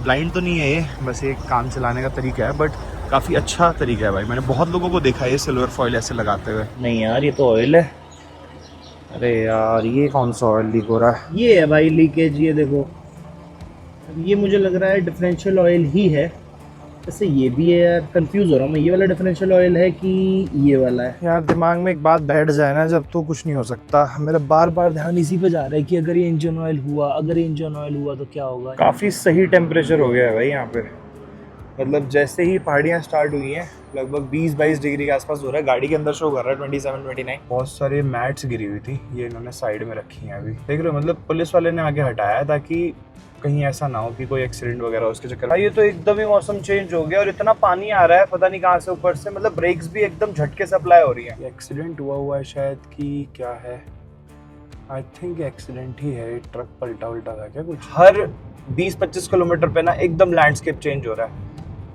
Blind तो नहीं है ये, बस एक काम चलाने का तरीका है, बट काफ़ी अच्छा तरीका है भाई। मैंने बहुत लोगों को देखा है ये सिल्वर फॉइल ऐसे लगाते हुए। नहीं यार ये तो ऑयल है। अरे यार ये कौन सा ऑयल लीक हो रहा है? ये है भाई लीकेज, ये देखो। ये मुझे लग रहा है डिफरेंशियल ऑयल ही है। वैसे ये भी है यार, कंफ्यूज हो रहा हूँ मैं, ये वाला डिफरेंशियल ऑयल है कि ये वाला है। यार दिमाग में एक बात बैठ जाए ना जब, तो कुछ नहीं हो सकता। मेरा बार बार ध्यान इसी पे जा रहा है कि अगर ये इंजन ऑयल हुआ, अगर ये इंजन ऑयल हुआ तो क्या होगा। काफ़ी सही टेम्परेचर हो गया है भाई यहाँ पे। मतलब जैसे ही पहाड़ियाँ स्टार्ट हुई हैं लगभग 20-22 डिग्री के आसपास हो रहा है। गाड़ी के अंदर शो कर रहा है 27-29। बहुत सारे मैट्स गिरी हुई थी, ये इन्होंने साइड में रखी हैं अभी, देख रहे हो। मतलब पुलिस वाले ने आगे हटाया ताकि कहीं ऐसा ना हो कि कोई एक्सीडेंट वगैरह हो उसके चक्कर में। ये तो एकदम ही मौसम चेंज हो गया और इतना पानी आ रहा है पता नहीं कहाँ से ऊपर से। मतलब ब्रेक्स भी एकदम झटके से अप्लाई हो रही है। एक्सीडेंट हुआ है शायद कि क्या है, आई थिंक एक्सीडेंट ही है। ट्रक पलटा उल्टा था क्या कुछ। हर 20-25 किलोमीटर पे ना एकदम लैंडस्केप चेंज हो रहा है।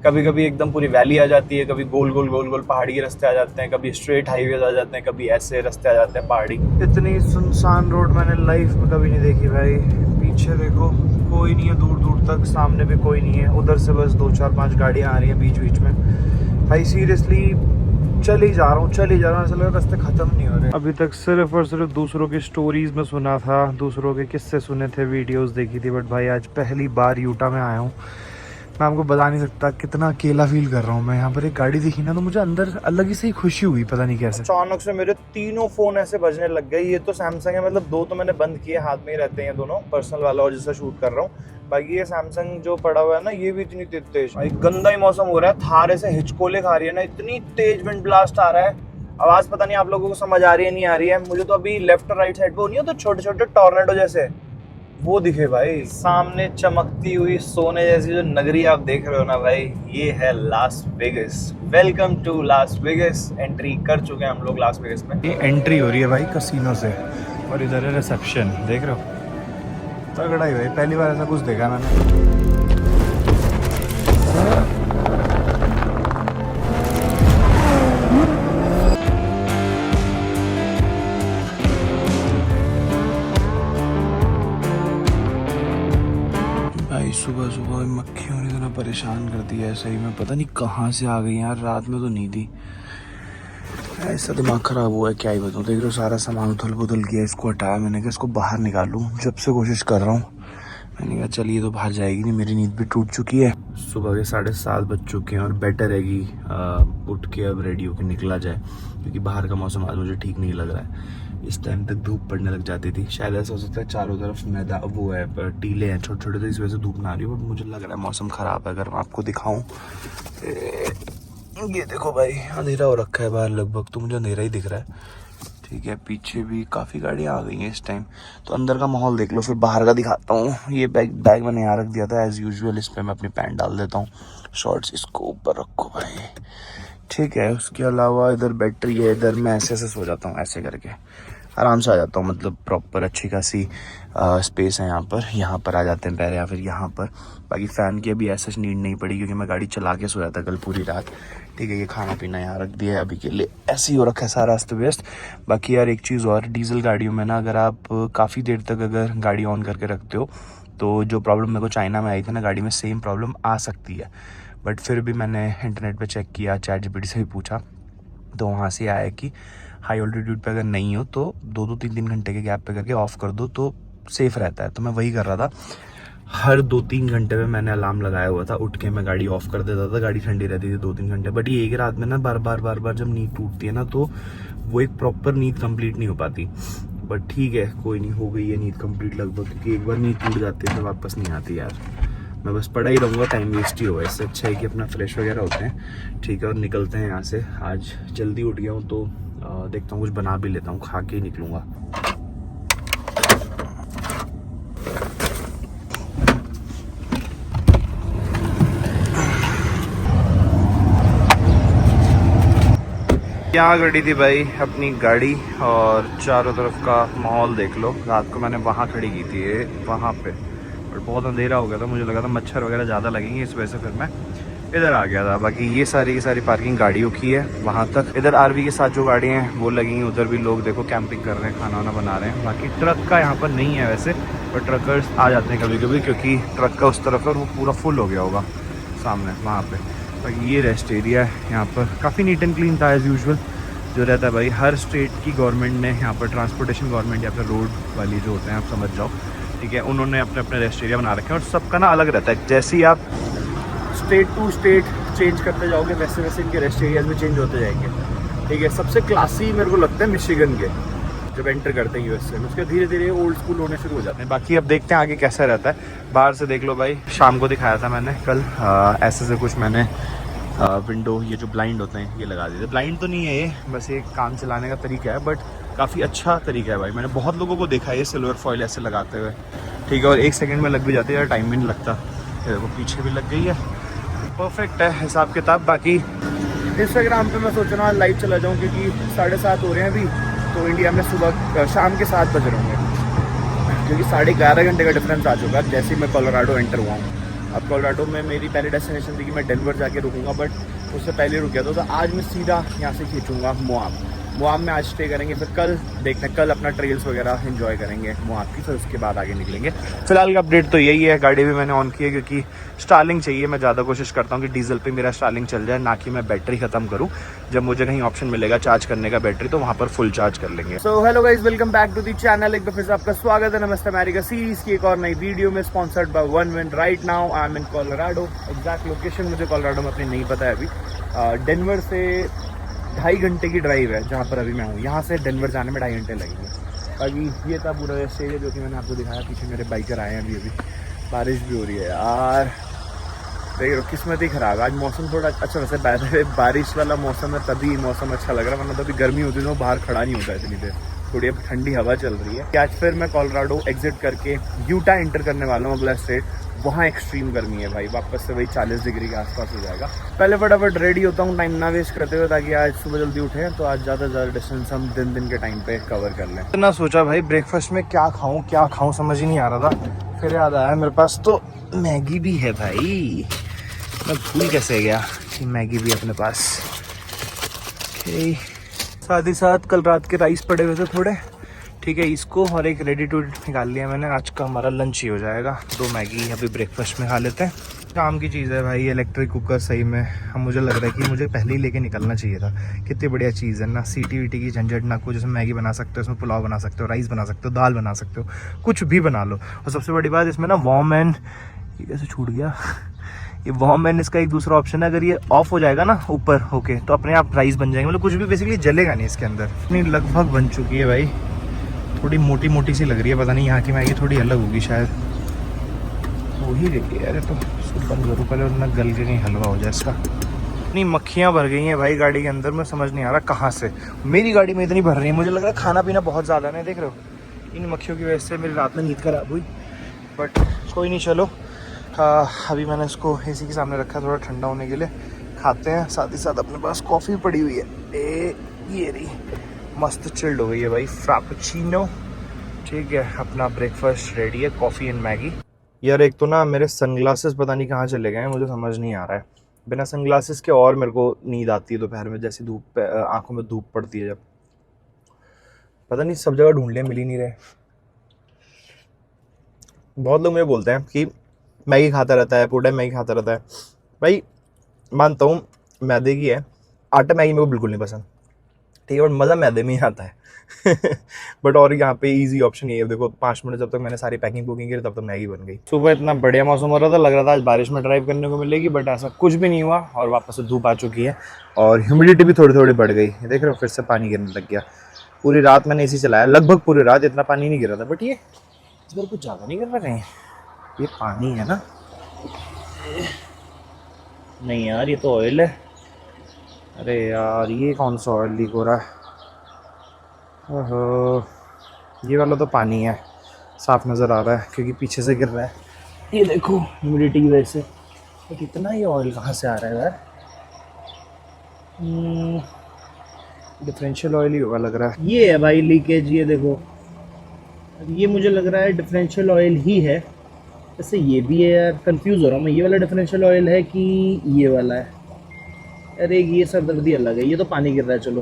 कभी कभी एकदम पूरी वैली आ जाती है, कभी गोल गोल गोल गोल पहाड़ी के रास्ते आ जाते हैं, कभी स्ट्रेट हाईवेज आ जाते हैं, कभी ऐसे रास्ते आ जाते हैं पहाड़ी। इतनी सुनसान रोड मैंने लाइफ में कभी नहीं देखी भाई। पीछे देखो कोई नहीं है दूर दूर तक, सामने भी कोई नहीं है, उधर से बस 2-4-5 गाड़ियाँ आ रही हैं बीच बीच में। भाई सीरियसली चल ही जा रहा हूँ ऐसा लग रहा है, रास्ते खत्म नहीं हो रहे। अभी तक सिर्फ और सिर्फ दूसरों की स्टोरीज में सुना था, दूसरों के किस्से सुने थे, वीडियोस देखी थी, बट भाई आज पहली बार यूटा में आया हूँ। मैं आपको बता नहीं सकता कितना अकेला फील कर रहा हूँ मैं। यहाँ पर एक गाड़ी देखी ना तो मुझे अंदर अलग ही से खुशी हुई, पता नहीं कैसे। अचानक से मेरे तीनों फोन ऐसे बजने लग गए। ये तो सैमसंग है, मतलब 2 तो मैंने बंद किए, हाथ में ही रहते हैं दोनों, पर्सनल वाला और जिससे शूट कर रहा हूँ। बाकी ये सैमसंग जो पड़ा हुआ है ना, ये भी इतनी तेज। गंदा ही मौसम हो रहा है, थार ऐसे हिचकोले खा रही है ना, इतनी तेज विंड ब्लास्ट आ रहा है। आवाज पता नहीं आप लोगों को समझ आ रही है नहीं आ रही है। मुझे तो अभी लेफ्ट और राइट साइड पे नहीं हो तो छोटे छोटे टॉर्नेडो जैसे वो दिखे भाई। सामने चमकती हुई सोने जैसी जो नगरी आप देख रहे हो ना भाई, ये है Las Vegas. Welcome to Las Vegas. Entry कर चुके हैं हम लोग लास वेगास में। ये एंट्री हो रही है भाई कसिनो से और इधर है रिसेप्शन, देख रहे हो। तगड़ा ही भाई, पहली बार ऐसा कुछ देखा मैंने। सुबह सुबह मक्खियों ने इतना परेशान कर दिया है, सही में पता नहीं कहाँ से आ गई यार। रात में तो नहीं थी, ऐसा दिमाग खराब हुआ है क्या ही बताऊँ। देख रहे हो सारा सामान उथल पुथल किया, इसको हटाया मैंने कहा इसको बाहर निकालूं। जब से कोशिश कर रहा हूँ, मैंने कहा चलिए तो बाहर जाएगी नहीं, मेरी नींद भी टूट चुकी है। सुबह के 7:30 बज चुके हैं और बेटर है कि उठ के अब रेडी होकर निकला जाए, क्योंकि बाहर का मौसम आज मुझे ठीक नहीं लग रहा है। इस टाइम तक धूप पड़ने लग जाती थी, शायद ऐसा हो सकता है चारों तरफ मैदा वो है पर टीले हैं छोटे छोटे, तो इस वजह से धूप ना आ रही है। बट मुझे लग रहा है मौसम ख़राब है। अगर मैं आपको दिखाऊं, ये देखो भाई अंधेरा हो रखा है बाहर लगभग, तो मुझे अंधेरा ही दिख रहा है। ठीक है, पीछे भी काफ़ी गाड़ियाँ आ गई हैं इस टाइम। तो अंदर का माहौल देख लो, फिर बाहर का दिखाता हूँ। ये बैग मैंने यहाँ रख दिया था एज़ यूजुअल, इस पर मैं अपनी पैंट डाल देता हूँ, शॉर्ट्स इसको ऊपर रखो भाई। ठीक है, उसके अलावा इधर बैटरी है, इधर मैं ऐसे सो जाता हूँ, ऐसे करके आराम से आ जाता हूँ। मतलब प्रॉपर अच्छी खासी स्पेस है यहाँ पर आ जाते हैं पैर, या फिर यहाँ पर। बाकी फ़ैन की अभी ऐसा नीड नहीं पड़ी क्योंकि मैं गाड़ी चला के सोया था कल पूरी रात। ठीक है, ये खाना पीना यहाँ रख दिया है अभी के लिए, ऐसे ही हो रखा है सारा अस्त व्यस्त। बाकी यार एक चीज़ और, डीजल गाड़ियों में ना अगर आप काफ़ी देर तक अगर गाड़ी ऑन करके रखते हो तो जो प्रॉब्लम मेरे को चाइना में आई थी ना गाड़ी में, सेम प्रॉब्लम आ सकती है। बट फिर भी मैंने इंटरनेट पे चेक किया, ChatGPT से भी पूछा, तो वहाँ से आया कि हाई ऑल्टीट्यूड पे अगर नहीं हो तो 2-2 3-3 घंटे के गैप पे करके ऑफ़ कर दो तो सेफ़ रहता है। तो मैं वही कर रहा था, हर 2-3 घंटे में मैंने अलार्म लगाया हुआ था, उठ के मैं गाड़ी ऑफ़ कर देता था, गाड़ी ठंडी रहती थी 2-3 घंटे। बट ये एक रात में ना बार बार जब नींद टूटती है ना, तो वो एक प्रॉपर नींद कंप्लीट नहीं हो पाती। बट ठीक है, कोई नहीं, हो गई है नींद कंप्लीट लगभग, क्योंकि एक बार नींद टूट जाती है तो वापस नहीं आती यार। मैं बस पढ़ा ही रहूँगा, टाइम वेस्ट ही होगा। इससे अच्छा है कि अपना फ्रेश वगैरह होते हैं, ठीक है, और निकलते हैं यहाँ से। आज जल्दी उठ गया हूँ तो देखता हूँ कुछ बना भी लेता हूँ, खा के ही निकलूँगा। यहाँ खड़ी थी भाई अपनी गाड़ी और चारों तरफ का माहौल देख लो। रात को मैंने वहाँ खड़ी की थी, वहाँ पे, और बहुत अंधेरा हो गया था, मुझे लगा था मच्छर वगैरह ज़्यादा लगेंगे, इस वजह से फिर मैं इधर आ गया था। बाकी ये सारी की सारी पार्किंग गाड़ियों की है वहाँ तक। इधर आरवी के साथ जो गाड़ियाँ हैं वो लगेंगी, उधर भी लोग देखो कैंपिंग कर रहे हैं, खाना वाना बना रहे हैं। बाकी ट्रक का यहाँ पर नहीं है वैसे, पर ट्रकर्स आ जाते हैं कभी कभी क्योंकि ट्रक का उस तरफ है और वो पूरा फुल हो गया होगा सामने वहाँ पे। बाकी ये रेस्ट एरिया है यहाँ पर, काफ़ी नीट एंड क्लीन था एज़ यूजुअल जो रहता है भाई। हर स्टेट की गवर्नमेंट ने यहाँ पर, ट्रांसपोर्टेशन गवर्नमेंट या फिर रोड वाली जो होते हैं आप समझ जाओ, ठीक है, उन्होंने अपने अपने रेस्ट एरिया बना रखे हैं और सबका ना अलग रहता है। जैसे ही आप स्टेट टू स्टेट चेंज करते जाओगे वैसे वैसे इनके रेस्ट एरियाज में चेंज होते जाएंगे, ठीक है। सबसे क्लासी मेरे को लगता है मिशिगन के, जब एंटर करते हैं यूएस से, उसके धीरे धीरे ओल्ड स्कूल होने शुरू हो जाते हैं। बाकी अब देखते हैं आगे कैसा रहता है। बाहर से देख लो भाई, शाम को दिखाया था मैंने कल, ऐसे से कुछ मैंने विंडो, ये जो ब्लाइंड होते हैं ये लगा दिए थे। ब्लाइंड तो नहीं है ये, बस एक काम चलाने का तरीका है, बट काफ़ी अच्छा तरीका है भाई। मैंने बहुत लोगों को देखा है ये सिल्वर फॉइल ऐसे लगाते हुए, ठीक है, और 1 सेकंड में लग भी जाती है, टाइम भी नहीं लगता। वो पीछे भी लग गई है, परफेक्ट है हिसाब किताब। बाकी इंस्टाग्राम पे मैं सोच रहा हूँ लाइव चला जाऊँ क्योंकि 7:30 हो रहे हैं अभी, तो इंडिया में सुबह शाम के 7 बज रहे होंगे क्योंकि 11.5 घंटे का डिफरेंस आ चुका है जैसे ही मैं कोलोराडो एंटर हुआ हूँ। अब कोलोराडो में मेरी पहली डेस्टिनेशन थी कि मैं डेनवर जाके रुकूंगा, बट उससे पहले रुक गया था, तो आज मैं सीधा यहाँ से खींचूंगा मोआब में आज स्टे करेंगे, फिर कल देखते हैं, कल अपना ट्रेल्स वगैरह एंजॉय करेंगे मोआब की, फिर उसके बाद आगे निकलेंगे। फिलहाल का अपडेट तो यही है। गाड़ी भी मैंने ऑन की है क्योंकि स्टार्लिंग चाहिए। मैं ज़्यादा कोशिश करता हूँ कि डीजल पे मेरा स्टार्लिंग चल जाए, ना कि मैं बैटरी ख़त्म करूँ। जब मुझे कहीं ऑप्शन मिलेगा चार्ज करने का बैटरी, तो वहाँ पर फुल चार्ज कर लेंगे। So hello guys, welcome back to the channel. एक बार फिर से आपका स्वागत है नमस्ते अमेरिका सीरीज की एक और नई वीडियो में, sponsored by one win. Right now I am in Colorado. Exact location मुझे कोलोराडो में अपनी नहीं पता है अभी। डेनवर से 2.5 घंटे की ड्राइव है जहाँ पर अभी मैं हूँ। यहाँ से डेनवर जाने में 2.5 घंटे लगेंगे। बाकी ये था पूरा रेस्ट एरिया जो कि मैंने आपको दिखाया। पीछे मेरे बाइकर आए हैं अभी बारिश भी हो रही है यार, देख लो किस्मत ही ख़राब है। आज मौसम थोड़ा अच्छा, वैसे बारिश वाला मौसम है तभी मौसम अच्छा लग रहा है, वरना तो अभी गर्मी होती तो बाहर खड़ा नहीं होता इतनी देर। थोड़ी अब ठंडी हवा चल रही है। आज फिर मैं कोलोराडो एग्जिट करके यूटा एंटर करने वाला हूँ, अगला स्टेट। वहाँ एक्सट्रीम गर्मी है भाई, वापस से वही 40 डिग्री के आसपास हो जाएगा। पहले फटाफट रेडी होता हूँ टाइम ना वेस्ट करते हुए, ताकि आज सुबह जल्दी उठे तो आज ज़्यादा से ज़्यादा डिस्टेंस हम दिन के टाइम पे कवर कर लें। इतना सोचा भाई ब्रेकफास्ट में क्या खाऊँ समझ ही नहीं आ रहा था। फिर याद आया मेरे पास तो मैगी भी है भाई, मैं भूल कैसे गया कि मैगी भी अपने पास। साथ ही साथ कल रात के राइस पड़े हुए थे थोड़े, ठीक है, इसको और एक रेडी टू निकाल लिया मैंने। आज का हमारा लंच ही हो जाएगा। 2 मैगी अभी ब्रेकफास्ट में खा लेते हैं। काम की चीज़ है भाई इलेक्ट्रिक कुकर, सही में अब मुझे लग रहा है कि मुझे पहले ही लेके निकलना चाहिए था। कितनी बढ़िया चीज़ है ना, सीटी वीटी की झंझट ना कुछ। इसमें मैगी बना सकते हो, इसमें पुलाव बना सकते हो, राइस बना सकते हो, दाल बना सकते हो, कुछ भी बना लो। और सबसे बड़ी बात इसमें ना वार्म एंड, ये कैसे छूट गया, ये वार्म एंड इसका एक दूसरा ऑप्शन है। अगर ये ऑफ हो जाएगा ना ऊपर होके तो अपने आप राइस बन जाएंगे, मतलब कुछ भी बेसिकली जलेगा नहीं इसके अंदर। नहीं लगभग बन चुकी है भाई, थोड़ी मोटी मोटी सी लग रही है, पता नहीं यहाँ की मैगी थोड़ी अलग होगी शायद। हो ही रही है यार, तो इसको बंद करूँ पहले, वरना गल के कहीं हलवा हो जाए इसका। इतनी मक्खियाँ भर गई हैं भाई गाड़ी के अंदर, मैं समझ नहीं आ रहा कहाँ से मेरी गाड़ी में इतनी भर रही है। मुझे लग रहा है खाना पीना बहुत ज़्यादा है, देख रहे हो इन मक्खियों की वजह से मेरी रात में नींद खराब हुई। बट कोई नहीं, चलो अभी मैंने इसको एसी के सामने रखा थोड़ा ठंडा होने के लिए, खाते हैं। साथ ही साथ अपने पास कॉफ़ी पड़ी हुई है, ये रही, मस्त चिल्ड हो गई है भाई, फ्रापेचिनो, ठीक है। अपना ब्रेकफास्ट रेडी है, कॉफ़ी एंड मैगी। यार एक तो ना मेरे सनग्लासेस पता नहीं कहाँ चले गए हैं, मुझे समझ नहीं आ रहा है। बिना सनग्लासेस के और मेरे को नींद आती है दोपहर में, जैसी धूप आंखों में धूप पड़ती है जब, पता नहीं सब जगह ढूंढ लिया मिल ही नहीं रहे। बहुत लोग मुझे बोलते हैं कि मैगी खाता रहता है, पूरा मैगी खाता रहता है। भाई मानता हूँ मैदे की है, आटा मैगी मेरे को बिल्कुल नहीं पसंद, ठीक है, बट मज़ा मैदे में ही आता है। बट और यहाँ पे इजी ऑप्शन ये है, देखो 5 मिनट जब तक मैंने सारी पैकिंग कुकिंग की तब तक मैगी बन गई। सुबह इतना बढ़िया मौसम हो रहा था, लग रहा था आज बारिश में ड्राइव करने को मिलेगी, बट ऐसा कुछ भी नहीं हुआ और वापस से धूप आ चुकी है और ह्यूमिडिटी भी थोड़ी थोड़ी बढ़ गई। देख रहे हो फिर से पानी गिरने लग गया। पूरी रात मैंने एसी चलाया, लगभग पूरी रात, इतना पानी नहीं गिरा था, बट ये इस बार कुछ ज़्यादा नहीं गिर रहा कहीं। ये पानी है ना, नहीं यार ये तो ऑयल है। अरे यार ये कौन सा ऑयल लीक हो रहा है, ओहो, ये वाला तो पानी है, साफ नज़र आ रहा है क्योंकि पीछे से गिर रहा है। ये देखो ह्यूमिडिटी की वजह से। तो कितना ये ऑयल कहाँ से आ रहा है यार, डिफरेंशियल ऑयल ही होगा लग रहा है। ये है भाई लीकेज, ये देखो, ये मुझे लग रहा है डिफरेंशियल ऑयल ही है। वैसे ये भी है यार, कंफ्यूज हो रहा हूँ मैं, ये वाला डिफरेंशियल ऑयल है कि ये वाला है। अरे ये सरदर्दी अलग है, ये तो पानी गिर रहा है, चलो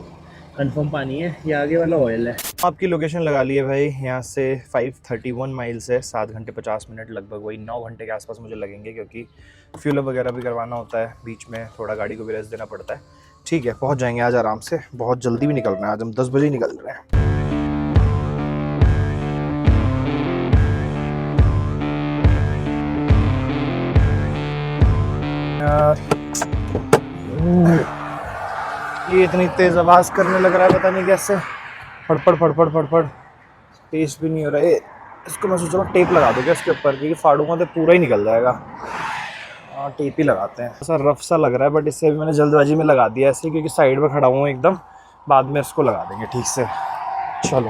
कंफर्म पानी है, ये आगे वाला ऑयल है। आपकी लोकेशन लगा ली है भाई, यहाँ से 531 माइल्स है, 7 घंटे 50 मिनट, लगभग वही 9 घंटे के आसपास मुझे लगेंगे, क्योंकि फ्यूल वगैरह भी करवाना होता है, बीच में थोड़ा गाड़ी को भी रेस्ट देना पड़ता है। ठीक है, पहुँच जाएंगे आज आराम से, बहुत जल्दी भी निकलना है, आज हम 10 बजे ही निकल रहे हैं। ये इतनी तेज आवाज़ करने लग रहा है, पता नहीं कैसे, फड़फड़ फड़फड़ फड़फड़, टेस्ट भी नहीं हो रहा है। इसको मैं सोच रहा हूँ टेप लगा दूँगा इसके ऊपर, क्योंकि फाड़ूंगा तो पूरा ही निकल जाएगा। हाँ, टेप ही लगाते हैं। ऐसा रफ सा लग रहा है, बट इससे भी मैंने जल्दबाजी में लगा दिया ऐसे, क्योंकि साइड में खड़ा हूँ एकदम, बाद में इसको लगा देंगे ठीक से। चलो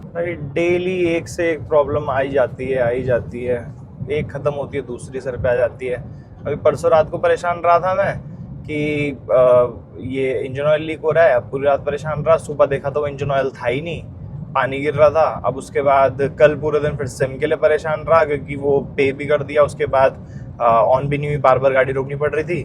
भाई, डेली एक से एक प्रॉब्लम आई जाती है, एक ख़त्म होती है दूसरी सर पे आ जाती है। अभी परसों रात को परेशान रहा था मैं कि ये इंजन ऑयल लीक हो रहा है, अब पूरी रात परेशान रहा, सुबह देखा तो वो इंजन ऑयल था ही नहीं, पानी गिर रहा था। अब उसके बाद कल पूरे दिन फिर सिम के लिए परेशान रहा, क्योंकि वो पे भी कर दिया, उसके बाद ऑन भी नहीं हुई, बार बार गाड़ी रोकनी पड़ रही थी।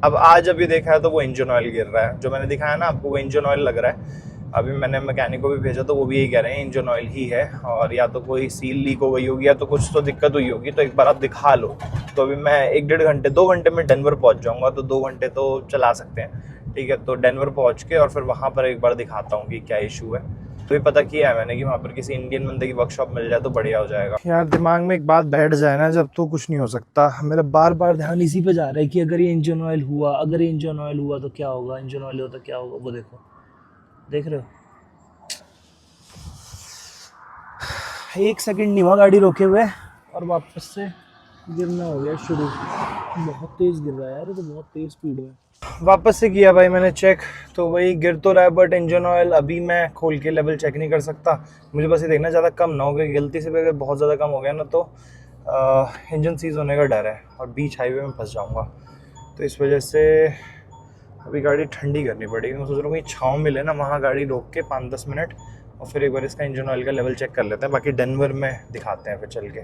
अब आज अभी देखा है तो वो इंजन ऑयल गिर रहा है, जो मैंने दिखाया ना आपको, वो इंजन ऑयल लग रहा है। अभी मैंने मैकेनिक को भी भेजा तो वो भी यही कह रहे हैं इंजन ऑयल ही है, और या तो कोई सील लीक हो गई होगी या तो कुछ तो दिक्कत हुई होगी, तो एक बार आप दिखा लो। तो अभी मैं 1-1.5 घंटे 2 घंटे में डेनवर पहुंच जाऊंगा, तो 2 घंटे तो चला सकते हैं। ठीक है, तो डेनवर पहुंच के और फिर वहाँ पर एक बार दिखाता हूँ कि क्या इशू है। तो ये पता किया है मैंने कि वहाँ पर किसी इंडियन बंदे की वर्कशॉप मिल जाए तो बढ़िया हो जाएगा। यार दिमाग में एक बात बैठ जाए ना जब, तो कुछ नहीं हो सकता। मेरा बार बार ध्यान इसी पे जा रहा है कि अगर ये इंजन ऑयल हुआ, अगर ये इंजन ऑयल हुआ तो क्या होगा, इंजन ऑयल हुआ तो क्या होगा। वो देखो, देख रहे हो, 1 सेकंड नहीं हुआ गाड़ी रोके हुए और वापस से गिरना हो गया शुरू। बहुत तेज गिर रहा है यार, ये तो बहुत तेज स्पीड में। वापस से किया भाई मैंने चेक, तो वही गिर तो रहा है, बट इंजन ऑयल अभी मैं खोल के लेवल चेक नहीं कर सकता। मुझे बस ये देखना ज़्यादा कम ना हो गया, गलती से भी अगर बहुत ज़्यादा कम हो गया ना तो इंजन सीज होने का डर है और बीच हाईवे में फंस जाऊँगा। तो इस वजह से अभी गाड़ी ठंडी करनी पड़ेगी। मैं सोच रहा हूँ कि छाँव मिले ना, वहाँ गाड़ी रोक के 5-10 मिनट और फिर एक बार इसका इंजन ऑयल का लेवल चेक कर लेते हैं। बाकी डेनवर में दिखाते हैं फिर चल के।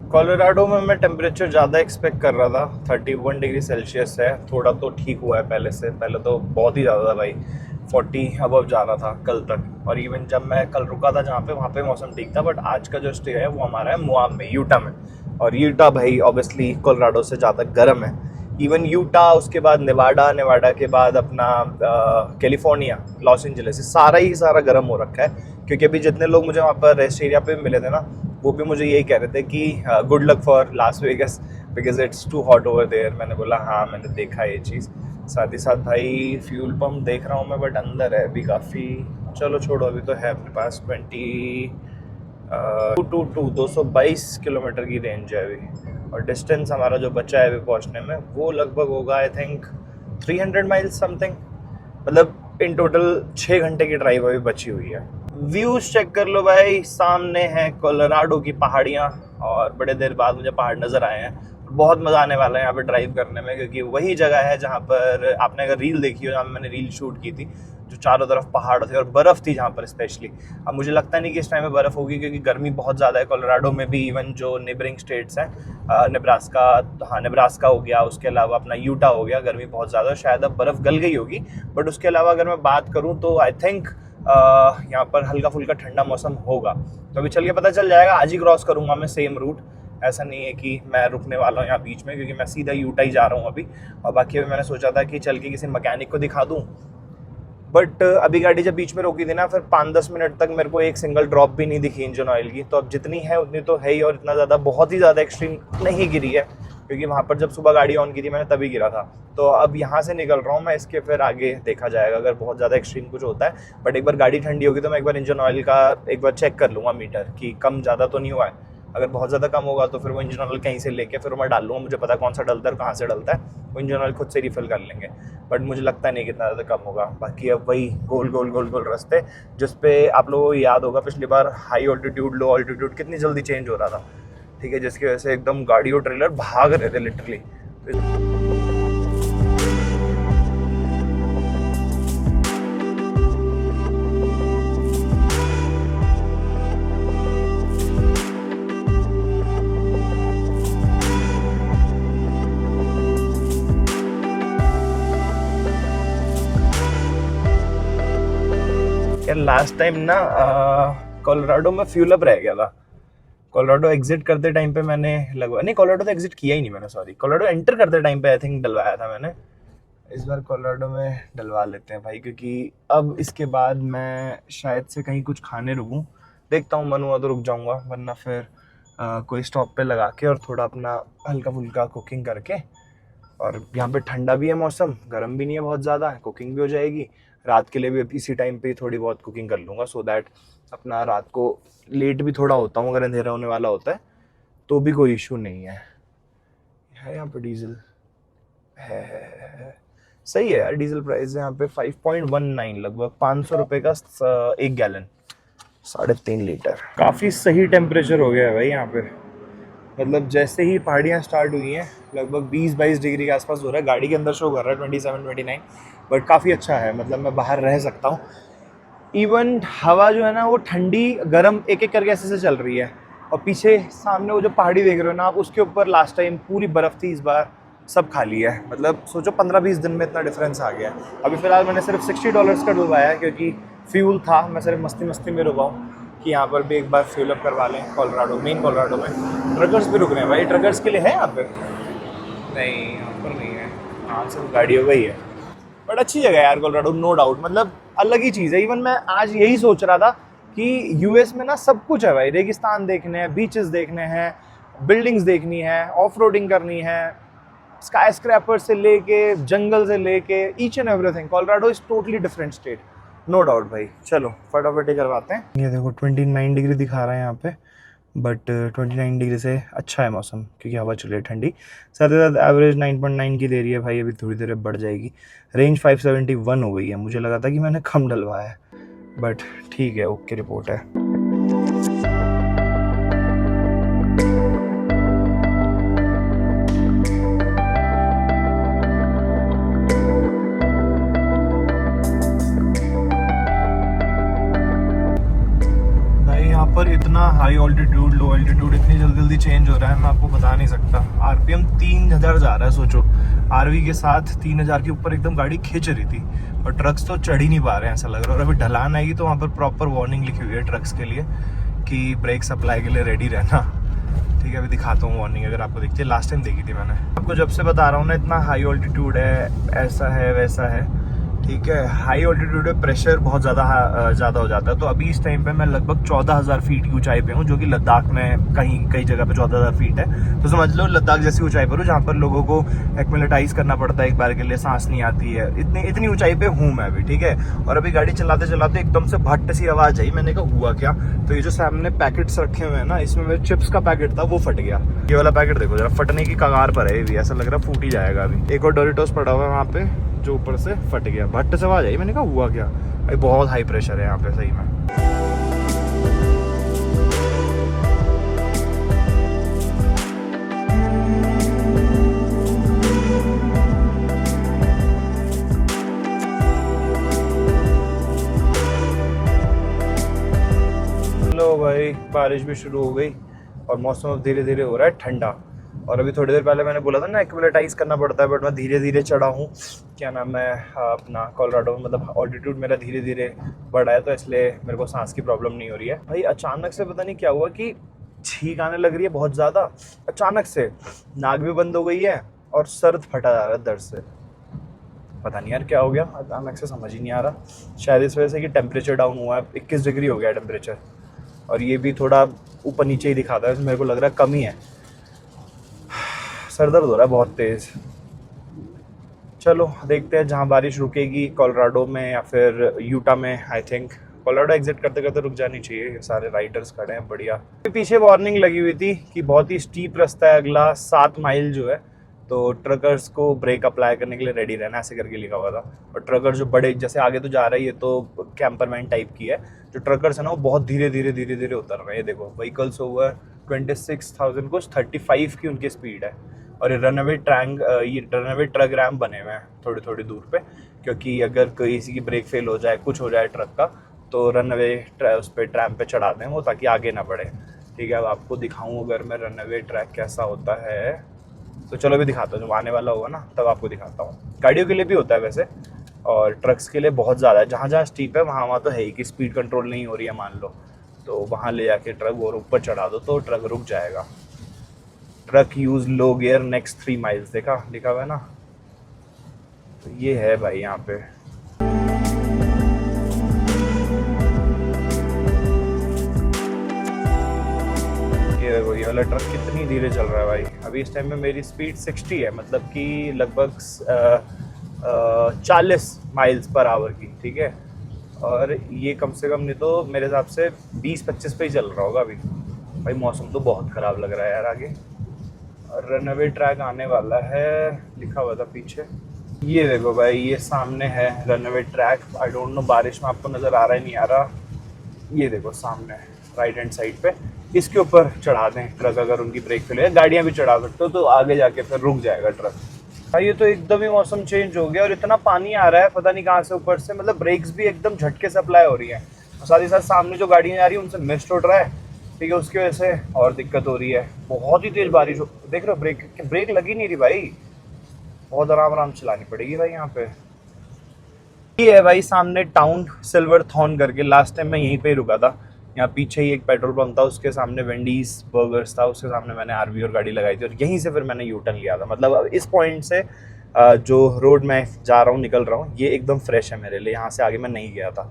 कोलोराडो में मैं टेम्परेचर ज़्यादा एक्सपेक्ट कर रहा था, 31 डिग्री सेल्सियस है, थोड़ा तो ठीक हुआ है पहले से। पहले तो बहुत ही ज़्यादा था भाई, 40 अबव जा रहा था कल तक। और इवन जब मैं कल रुका था जहाँ पे, वहाँ पे मौसम ठीक था। बट आज का जो स्टे है वो हमारा है मोआब में, यूटा में। और यूटा भाई ऑब्वियसली कोलोराडो से ज़्यादा गर्म है। इवन यूटा, उसके बाद नेवाडा के बाद अपना कैलिफोर्निया, लॉस एंजलिस, सारा ही सारा गर्म हो रखा है। क्योंकि अभी जितने लोग मुझे वहाँ पर रेस्ट एरिया पे मिले थे ना, वो भी मुझे यही कह रहे थे कि good luck for Las Vegas because it's too hot over there. मैंने बोला हाँ, मैंने देखा ये चीज़। साथ ही साथ भाई फ्यूल पम्प देख रहा हूँ मैं, बट अंदर है अभी काफ़ी। चलो छोड़ो, अभी तो है अपने पास 222 किलोमीटर की रेंज है अभी। और डिस्टेंस हमारा जो बचा है अभी पहुँचने में, वो लगभग होगा आई थिंक 300 माइल्स समथिंग। मतलब इन टोटल 6 घंटे की ड्राइव अभी बची हुई है। व्यूज चेक कर लो भाई, सामने है कोलोराडो की पहाड़ियाँ, और बड़े देर बाद मुझे पहाड़ नज़र आए हैं। बहुत मज़ा आने वाला है यहाँ पे ड्राइव करने में, क्योंकि वही जगह है जहाँ पर आपने अगर रील देखी हो, जहाँ मैंने रील शूट की थी, जो चारों तरफ पहाड़ थे और बर्फ़ थी जहाँ पर स्पेशली। अब मुझे लगता नहीं कि इस टाइम में बर्फ़ होगी, क्योंकि गर्मी बहुत ज़्यादा है कोलोराडो में भी। इवन जो नेबरिंग स्टेट्स हैं, नेब्रास्का, हाँ नेब्रास्का हो गया, उसके अलावा अपना यूटा हो गया, गर्मी बहुत ज़्यादा, शायद अब बर्फ़ गल गई होगी। बट उसके अलावा अगर मैं बात करूँ तो आई थिंक यहाँ पर हल्का फुल्का ठंडा मौसम होगा। तो अभी चल के पता चल जाएगा। आज ही क्रॉस करूँगा मैं सेम रूट, ऐसा नहीं है कि मैं रुकने वाला हूँ यहाँ बीच में, क्योंकि मैं सीधा यूटा ही जा रहा हूँ अभी। और बाकी अभी मैंने सोचा था कि चल के किसी मैकेनिक को दिखा दूँ, बट अभी गाड़ी जब बीच में रोकी थी ना, फिर 5-10 मिनट तक मेरे को एक सिंगल ड्रॉप भी नहीं दिखी इंजन ऑयल की। तो अब जितनी है उतनी तो है ही, और इतना ज़्यादा बहुत ही ज़्यादा एक्सट्रीम नहीं गिरी है, क्योंकि वहाँ पर जब सुबह गाड़ी ऑन की थी मैंने तभी गिरा था। तो अब यहाँ से निकल रहा हूँ मैं, इसके फिर आगे देखा जाएगा अगर बहुत ज़्यादा एक्सट्रीम कुछ होता है। बट एक बार गाड़ी ठंडी होगी तो मैं एक बार इंजन ऑयल का एक बार चेक कर लूँगा मीटर कि कम ज़्यादा तो नहीं हुआ है। अगर बहुत ज़्यादा कम होगा तो फिर वो इंजन ऑयल कहीं से लेके फिर मैं डाल लूँगा, मुझे पता कौन सा डलता है और कहाँ से डलता है, वो इंजन ऑयल खुद से रिफ़िल कर लेंगे। बट मुझे लगता नहीं कितना ज़्यादा कम होगा। बाकी अब वही गोल गोल रास्ते, जिस पे आप लोगों को याद होगा पिछली बार हाई ऑल्टीट्यूड लो ऑल्टीट्यूड कितनी जल्दी चेंज हो रहा था, ठीक है, जिसकी वजह से एकदम गाड़ी और ट्रेलर भाग रहे थे लिटरली। लास्ट टाइम ना कोलोराडो में फ्यूल अप रह गया था। कोलोराडो एग्जिट करते टाइम पे मैंने नहीं, कोलोराडो तो एग्जिट किया ही नहीं मैंने, सॉरी, कोलोराडो एंटर करते टाइम पे आई थिंक डलवाया था मैंने। इस बार कोलोराडो में डलवा लेते हैं भाई, क्योंकि अब इसके बाद मैं शायद से कहीं कुछ खाने रुकूं, देखता हूँ, मन हुआ तो रुक जाऊंगा, वरना फिर कोई स्टॉप पे लगा के और थोड़ा अपना हल्का फुल्का कुकिंग करके। और यहाँ पे ठंडा भी है मौसम, गर्म भी नहीं है बहुत ज़्यादा, कुकिंग भी हो जाएगी। रात के लिए भी इसी टाइम पे थोड़ी बहुत कुकिंग कर लूँगा, सो दैट अपना रात को लेट भी थोड़ा होता हूँ, अगर अंधेरा होने वाला होता है तो भी कोई इशू नहीं है। यहाँ पे डीजल है, सही है यार, डीजल प्राइस यहाँ पे 5.19, लगभग 500 रुपये का 1 गैलन, 3.5 लीटर। काफ़ी सही टेम्परेचर हो गया है भाई यहाँ पे, मतलब जैसे ही पहाड़ियाँ स्टार्ट हुई हैं लगभग 20-22 डिग्री के आसपास हो रहा है। गाड़ी के अंदर शो कर रहा है 27-29, बट काफ़ी अच्छा है, मतलब मैं बाहर रह सकता हूँ। इवन हवा जो है ना वो ठंडी गर्म एक एक करके ऐसे चल रही है। और पीछे सामने वो जो पहाड़ी देख रहे हो ना आप, उसके ऊपर लास्ट टाइम पूरी बर्फ़ थी, इस बार सब खाली है। मतलब सोचो 15-20 दिन में इतना डिफरेंस आ गया है। अभी फ़िलहाल मैंने सिर्फ $60 का डलवाया है, क्योंकि फ्यूल था, मैं सिर्फ मस्ती में रुका हूँ कि यहाँ पर भी एक बार फ्यूल अप करवा लें। कोलोराडो, मेन कोलोराडो में ट्रकर्स भी रुक रहे हैं भाई, ट्रकर्स के लिए है यहाँ पे? नहीं, यहाँ पर नहीं है, हाँ सिर्फ गाड़ी हो गई है। बट अच्छी जगह है यार कोलोराडो, नो डाउट, मतलब अलग ही चीज़ है। इवन मैं आज यही सोच रहा था कि यूएस में ना सब कुछ है भाई, रेगिस्तान देखने हैं, बीचेस देखने हैं, बिल्डिंग्स देखनी है, ऑफ रोडिंग करनी है, स्काई स्क्रैपर से लेके जंगल से लेके each and everything. Colorado is totally different state, no doubt भाई। चलो फटाफट ही करवाते हैं। ये देखो 29 डिग्री दिखा रहा है यहाँ पे, बट 29 डिग्री से अच्छा है मौसम, क्योंकि हवा चल रही है ठंडी। साथ ही साथ एवरेज 9.9 की दे रही है भाई, अभी थोड़ी देर बढ़ जाएगी। रेंज 571 हो गई है, मुझे लगा था कि मैंने कम डलवाया है, बट ठीक है, ओके रिपोर्ट है। पर इतना हाई ऑल्टीट्यूड लो ऑल्टीट्यूड इतनी जल्दी चेंज हो रहा है, मैं आपको बता नहीं सकता। आरपीएम 3000 जा रहा है, सोचो आरवी के साथ 3000 के ऊपर एकदम गाड़ी खींच रही थी, और ट्रक्स तो चढ़ ही नहीं पा रहे हैं ऐसा लग रहा है। और अभी ढलान आएगी तो वहाँ पर प्रॉपर वार्निंग लिखी हुई है ट्रक्स के लिए कि ब्रेक सप्लाई के लिए रेडी रहना। ठीक है, अभी दिखाता हूँ वार्निंग, अगर आपको दिखती है, लास्ट टाइम देखी थी मैंने। आपको जब से बता रहा हूँ ना, इतना हाई ऑल्टीट्यूड है, ऐसा है वैसा है, ठीक है। हाई ऑल्टीट्यूड में प्रेशर बहुत ज़्यादा हो जाता है। तो अभी इस टाइम पे मैं लगभग 14,000 फीट की ऊंचाई पे हूँ, जो कि लद्दाख में कई जगह पे 14,000 फीट है। तो समझ लो लद्दाख जैसी ऊंचाई पर हूँ, जहाँ पर लोगों को एक्मेलेटाइज करना पड़ता है एक बार के लिए, सांस नहीं आती है, इतनी ऊंचाई पे हूँ मैं अभी, ठीक है। और अभी गाड़ी चलाते चलाते एकदम से भट्ट सी आवाज़ आई, मैंने कहा हुआ क्या? तो ये जो सामने पैकेट्स रखे हुए हैं ना, इसमें मेरे चिप्स का पैकेट था, वो फट गया। ये वाला पैकेट देखो जरा, फटने की कगार पर है, ये भी ऐसा लग रहा है फूट ही जाएगा अभी। एक और डोरिटोस पड़ा हुआ है वहाँ पे, जो ऊपर से फट गया, भट्ट से आवाज आई, मैंने कहा हुआ क्या? भाई बहुत हाई प्रेशर है यहाँ पे सही में। लो भाई, बारिश भी शुरू हो गई और मौसम धीरे धीरे हो रहा है ठंडा। और अभी थोड़ी देर पहले मैंने बोला था ना एक्मेलेटाइज करना पड़ता है, बट मैं धीरे धीरे चढ़ा हूँ। क्या नाम है अपना कोलोराडो, मतलब ऑल्टीट्यूड मेरा धीरे धीरे बढ़ा है, तो इसलिए मेरे को सांस की प्रॉब्लम नहीं हो रही है भाई। अचानक से पता नहीं क्या हुआ कि छींक आने लग रही है बहुत ज़्यादा, अचानक से नाक भी बंद हो गई है और सर फटा जा रहा है दर्द से। पता नहीं यार क्या हो गया, अचानक से समझ ही नहीं आ रहा। शायद इस वजह से कि टेम्परेचर डाउन हुआ है, 21 डिग्री हो गया टेम्परेचर, और ये भी थोड़ा ऊपर नीचे ही दिखाता है, मेरे को लग रहा है कम ही है। सर दर्द हो रहा है बहुत तेज़। चलो देखते हैं जहाँ बारिश रुकेगी, कोलोराडो में या फिर यूटा में। आई थिंक कोलोराडो एग्जिट करते करते रुक जानी चाहिए, सारे राइडर्स खड़े हैं बढ़िया। पीछे वार्निंग लगी हुई थी कि बहुत ही स्टीप रास्ता है अगला 7 माइल जो है, तो ट्रकर्स को ब्रेक अप्लाई करने के लिए रेडी रहना, ऐसे करके लिखा हुआ था। और ट्रकर जो बड़े जैसे आगे तो जा रही है, तो कैंपर वैन टाइप की है, जो ट्रकर्स है ना वो बहुत धीरे धीरे उतर रहे हैं। ये देखो व्हीकल्स ओवर 26,000 कुछ 35 की उनकी स्पीड है। और ये रनअवे ट्रक रैम्प बने हुए हैं थोड़ी दूर पे, क्योंकि अगर किसी की ब्रेक फेल हो जाए, कुछ हो जाए ट्रक का, तो रनअवे उस पर ट्रैम्प पे चढ़ाते हैं वो, ताकि आगे ना बढ़े। ठीक है, अब आपको दिखाऊं अगर मैं रनअवे ट्रैक कैसा होता है, तो चलो अभी दिखाता हूँ, जब आने वाला होगा ना तब आपको दिखाता हूँ। गाड़ियों के लिए भी होता है वैसे, और ट्रक्स के लिए बहुत ज़्यादा है। जहाँ जहाँ स्टीप है वहाँ वहाँ तो है ही कि स्पीड कंट्रोल नहीं हो रही है मान लो, तो वहाँ ले जाके ट्रक और ऊपर चढ़ा दो तो ट्रक रुक जाएगा। ट्रक यूज़ लो गियर नेक्स्ट 3 माइल्स, देखा लिखा हुआ है ना, तो ये है भाई यहाँ पे। ये वाला ट्रक कितनी धीरे चल रहा है भाई। अभी इस टाइम में मेरी स्पीड 60 है, मतलब कि लगभग 40 माइल्स पर आवर की, ठीक है। और ये कम से कम नहीं तो मेरे हिसाब से 20-25 पे ही चल रहा होगा अभी। भाई मौसम तो बहुत ख़राब लग रहा है यार आगे। और रनअवे ट्रैक आने वाला है, लिखा हुआ था पीछे। ये देखो भाई, ये सामने है runaway track. I don't know बारिश में आपको नज़र आ रहा है नहीं आ रहा। ये देखो सामने राइट हैंड साइड पे, इसके ऊपर चढ़ा दें ट्रक, अगर उनकी ब्रेक फेल है। गाड़ियाँ भी चढ़ा सकते हो तो आगे जाके फिर रुक जाएगा ट्रक। भाई ये तो एकदम ही मौसम चेंज हो गया और इतना पानी आ रहा है पता नहीं कहाँ से ऊपर से, मतलब ब्रेक्स भी एकदम झटके से अप्लाई हो रही है। और साथ ही साथ सामने जो गाड़ियाँ आ रही है उनसे मिस्ट उड़ रहा है, ठीक है, उसकी वजह से और दिक्कत हो रही है। बहुत ही तेज़ बारिश हो, देख रहे हो ब्रेक लगी नहीं रही भाई, बहुत आराम आराम चलानी पड़ेगी भाई यहाँ पे। ये है भाई सामने टाउन सिल्वरथॉर्न करके, लास्ट टाइम मैं यहीं पे ही रुका था। यहाँ पीछे ही एक पेट्रोल पंप था, उसके सामने वेंडीज बर्गर्स था, उसके सामने मैंने आरवी और गाड़ी लगाई थी और यहीं से फिर मैंने यू टर्न लिया था। मतलब अब इस पॉइंट से जो रोड मैं जा रहा हूँ निकल रहा हूँ ये एकदम फ्रेश है मेरे लिए। यहाँ से आगे मैं नहीं गया था,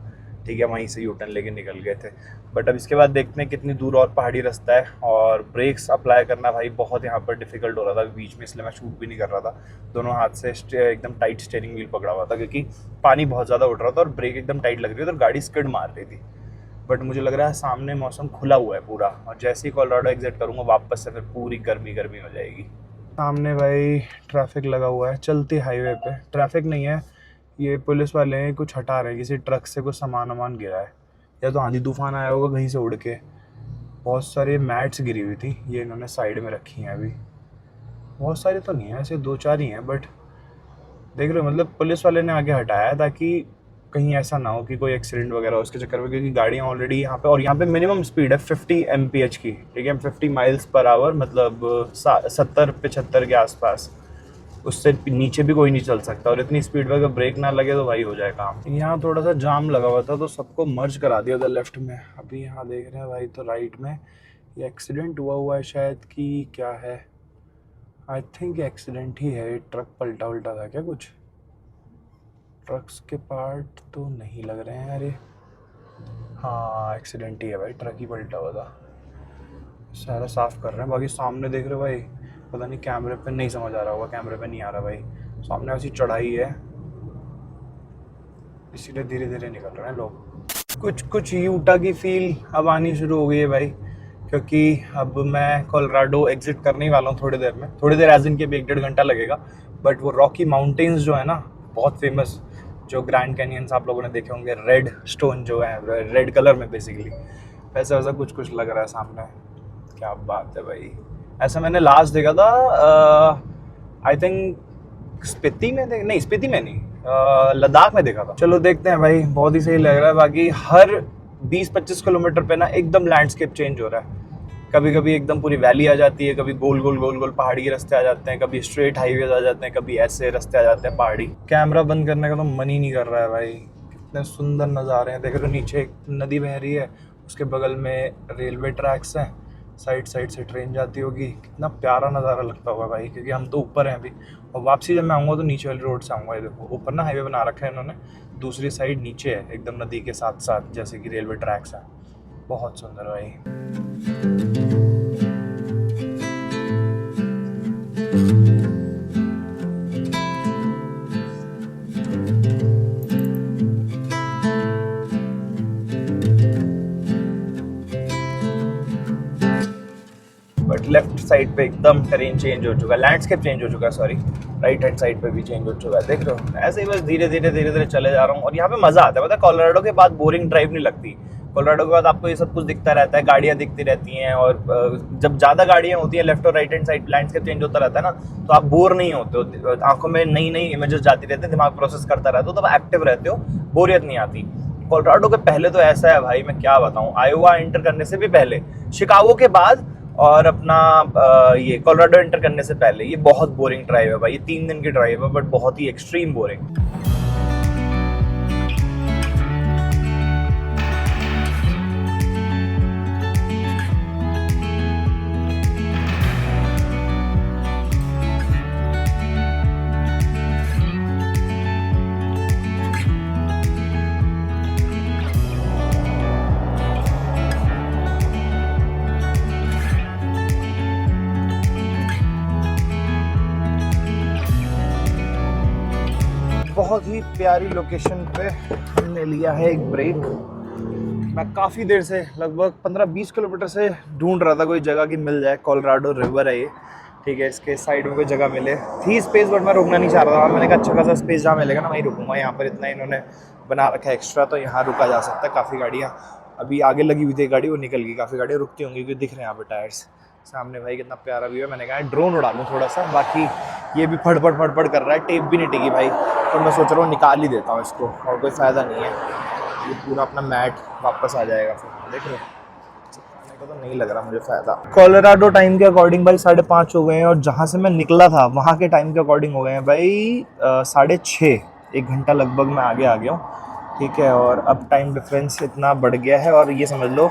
ठीक है, वहीं से यू टर्न लेके निकल गए थे। बट अब इसके बाद देखते हैं कितनी दूर और पहाड़ी रास्ता है। और ब्रेक्स अप्लाई करना भाई बहुत यहाँ पर डिफिकल्ट हो रहा था बीच में, इसलिए मैं शूट भी नहीं कर रहा था। दोनों हाथ से एकदम टाइट स्टीयरिंग व्हील पकड़ा हुआ था क्योंकि पानी बहुत ज़्यादा उठ रहा था और ब्रेक एकदम टाइट लग रही थी और गाड़ी स्किड मार रही थी। बट मुझे लग रहा है सामने मौसम खुला हुआ है पूरा, और जैसे ही कोलोराडो एग्जिट करूँगा वापस से फिर पूरी गर्मी गर्मी हो जाएगी। सामने भाई ट्रैफिक लगा हुआ है, चलती हाईवे पे ट्रैफिक नहीं है, ये पुलिस वाले हैं कुछ हटा रहे हैं, किसी ट्रक से कुछ सामान वामान गिरा है या तो आंधी तूफान आया होगा कहीं से उड़ के। बहुत सारी मैट्स गिरी हुई थी, ये इन्होंने साइड में रखी हैं। अभी बहुत सारी तो नहीं है, ऐसे 2-4 ही हैं, बट देख रहे हो मतलब पुलिस वाले ने आगे हटाया है ताकि कहीं ऐसा ना हो कि कोई एक्सीडेंट वगैरह हो उसके चक्कर में, क्योंकि गाड़ियाँ ऑलरेडी यहाँ पे, और यहाँ पे मिनिमम स्पीड है 50 mph की, ठीक है, 50 माइल्स पर आवर, मतलब 70-75 के आसपास। उससे नीचे भी कोई नहीं चल सकता और इतनी स्पीड पर अगर ब्रेक ना लगे तो भाई हो जाए काम। यहाँ थोड़ा सा जाम लगा हुआ था तो सबको मर्ज करा दिया उधर लेफ्ट में। अभी यहाँ देख रहे हैं भाई तो राइट में ये एक्सीडेंट हुआ है शायद, कि क्या है, आई थिंक एक्सीडेंट ही है। ट्रक पलटा उल्टा था क्या कुछ, ट्रक्स के पार्ट तो नहीं लग रहे हैं। अरे हाँ एक्सीडेंट ही है भाई, ट्रक ही पलटा हुआ था। सारा साफ कर रहे हैं। बाकी सामने देख रहे हो भाई, पता नहीं कैमरे पे नहीं समझ आ रहा होगा, कैमरे पे नहीं आ रहा भाई, सामने ऐसी चढ़ाई है इसीलिए धीरे धीरे निकल रहे हैं लोग। कुछ यूटा की फील अब आनी शुरू हो गई है भाई, क्योंकि अब मैं कोलोराडो एग्जिट करने ही वाला हूँ थोड़ी देर में। थोड़ी देर एज इन के भी 1-1.5 घंटा लगेगा। बट वो रॉकी माउंटेन्स जो है ना बहुत फेमस, जो ग्रैंड कैनियंस आप लोगों ने देखे होंगे, रेड स्टोन जो है रेड कलर में बेसिकली, वैसा वैसा कुछ लग रहा है सामने। क्या बात है भाई, ऐसा मैंने लास्ट देखा था आई थिंक स्पीति में नहीं, स्पीति में नहीं, लद्दाख में देखा था। चलो देखते हैं भाई, बहुत ही सही लग रहा है। बाकी हर 20-25 किलोमीटर पे ना एकदम लैंडस्केप चेंज हो रहा है। कभी कभी एकदम पूरी वैली आ जाती है, कभी गोल गोल पहाड़ी के रास्ते आ जाते हैं, कभी स्ट्रेट हाईवेज आ जाते हैं, कभी ऐसे रास्ते आ जाते हैं पहाड़ी। कैमरा बंद करने का तो मन ही नहीं कर रहा है भाई, कितने सुंदर नज़ारे हैं। देख रहे हो नीचे एक नदी बह रही है, उसके बगल में रेलवे ट्रैक्स हैं, साइड से ट्रेन जाती होगी। कितना प्यारा नज़ारा लगता होगा भाई, क्योंकि हम तो ऊपर हैं अभी, और वापसी जब मैं आऊँगा तो नीचे वाली रोड से आऊँगा। ये देखो ऊपर ना हाईवे बना रखा है इन्होंने, दूसरी साइड नीचे है एकदम नदी के साथ साथ, जैसे कि रेलवे ट्रैक्स हैं। बहुत सुंदर भाई। बट लेफ्ट साइड पे एकदम टेरेन चेंज हो चुका है, लैंडस्केप चेंज हो चुका है, सॉरी, राइट हैंड साइड पे भी चेंज हो चुका है। देख रहे हो ऐसे ही बस धीरे धीरे चले जा रहा हूँ। और यहाँ पे मजा आता है, पता है, कोलोराडो के बाद बोरिंग ड्राइव नहीं लगती। कोलोराडो के बाद आपको ये सब कुछ दिखता रहता है, गाड़ियाँ दिखती रहती हैं, और जब ज़्यादा गाड़ियाँ होती हैं लेफ्ट और right hand side, landscape change होता रहता है ना, तो आप बोर नहीं होते हो, आंखों में नई नई इमेजेस जाती रहती है, दिमाग प्रोसेस करता रहता हो, तब एक्टिव रहते हो, बोरियत नहीं आती। कोलोराडो के पहले तो ऐसा है भाई, मैं क्या बताऊँ, आयोवा एंटर करने से भी पहले, शिकागो के बाद, और अपना ये कोलोराडो एंटर करने से पहले, ये बहुत बोरिंग ड्राइव है भाई। ये 3 दिन की ड्राइव है बट बहुत ही एक्सट्रीम बोरिंग। बहुत ही प्यारी लोकेशन पे हमने लिया है एक ब्रेक। मैं काफ़ी देर से लगभग 15-20 किलोमीटर से ढूंढ रहा था कोई जगह की मिल जाए। कोलोराडो रिवर है ये, ठीक है, इसके साइड में कोई जगह मिले थी स्पेस, बट मैं रुकना नहीं चाह रहा था। मैंने कहा अच्छा खासा स्पेस जहाँ मिलेगा ना वहीं रुकूंगा। यहाँ पर इतना इन्होंने बना रखा है एक्स्ट्रा, तो यहाँ रुका जा सकता है। काफ़ी गाड़ियाँ अभी आगे लगी हुई थी, गाड़ी वो निकल गई। काफ़ी गाड़ियाँ रुकती होंगी क्योंकि दिख रहे हैं यहाँ पे टायर्स। सामने भाई कितना प्यारा व्यू है। मैंने कहा ड्रोन उड़ा लूँ थोड़ा सा, बाकी ये भी फड़फड़ कर रहा है, टेप भी नहीं टिकी भाई, तो मैं सोच रहा हूँ निकाल ही देता हूँ इसको, और कोई फ़ायदा नहीं है। ये पूरा अपना मैट वापस आ जाएगा फिर, देख रहे हो, तो नहीं लग रहा मुझे फ़ायदा। कोलोराडो टाइम के अकॉर्डिंग भाई 5:30 हो गए हैं, और जहाँ से मैं निकला था वहाँ के टाइम के अकॉर्डिंग हो गए हैं भाई 6:30। 1 घंटा लगभग मैं आगे आ गया हूँ, ठीक है। और अब टाइम डिफरेंस इतना बढ़ गया है, और ये समझ लो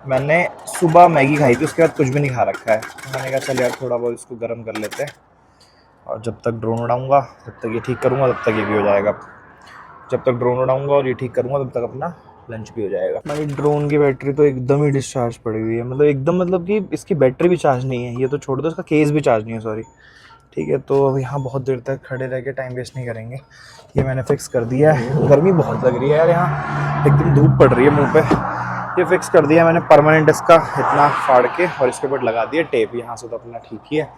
मैंने सुबह मैगी खाई थी, उसके बाद कुछ भी नहीं खा रखा है। मैंने कहा चल यार थोड़ा बहुत इसको गर्म कर लेते हैं, और जब तक ड्रोन उड़ाऊँगा जब तक ये ठीक करूँगा तब तक ये भी हो जाएगा। जब तक ड्रोन उड़ाऊँगा और ये ठीक करूँगा तब तक अपना लंच भी हो जाएगा। भाई ड्रोन की बैटरी तो एकदम ही डिस्चार्ज पड़ी हुई है, मतलब एकदम, मतलब कि इसकी बैटरी भी चार्ज नहीं है। ये तो छोड़ दो, इसका केस भी चार्ज नहीं है, सॉरी, ठीक है। तो अब यहाँ बहुत देर तक खड़े रह के टाइम वेस्ट नहीं करेंगे। ये मैंने फिक्स कर दिया है। गर्मी बहुत लग रही है यार, यहाँ एकदम धूप पड़ रही है मुंह पे। ये फिक्स कर दिया मैंने परमानेंट, इसका इतना फाड़ के, और इसके ऊपर लगा दिया टेप। यहाँ से तो अपना ठीक ही है,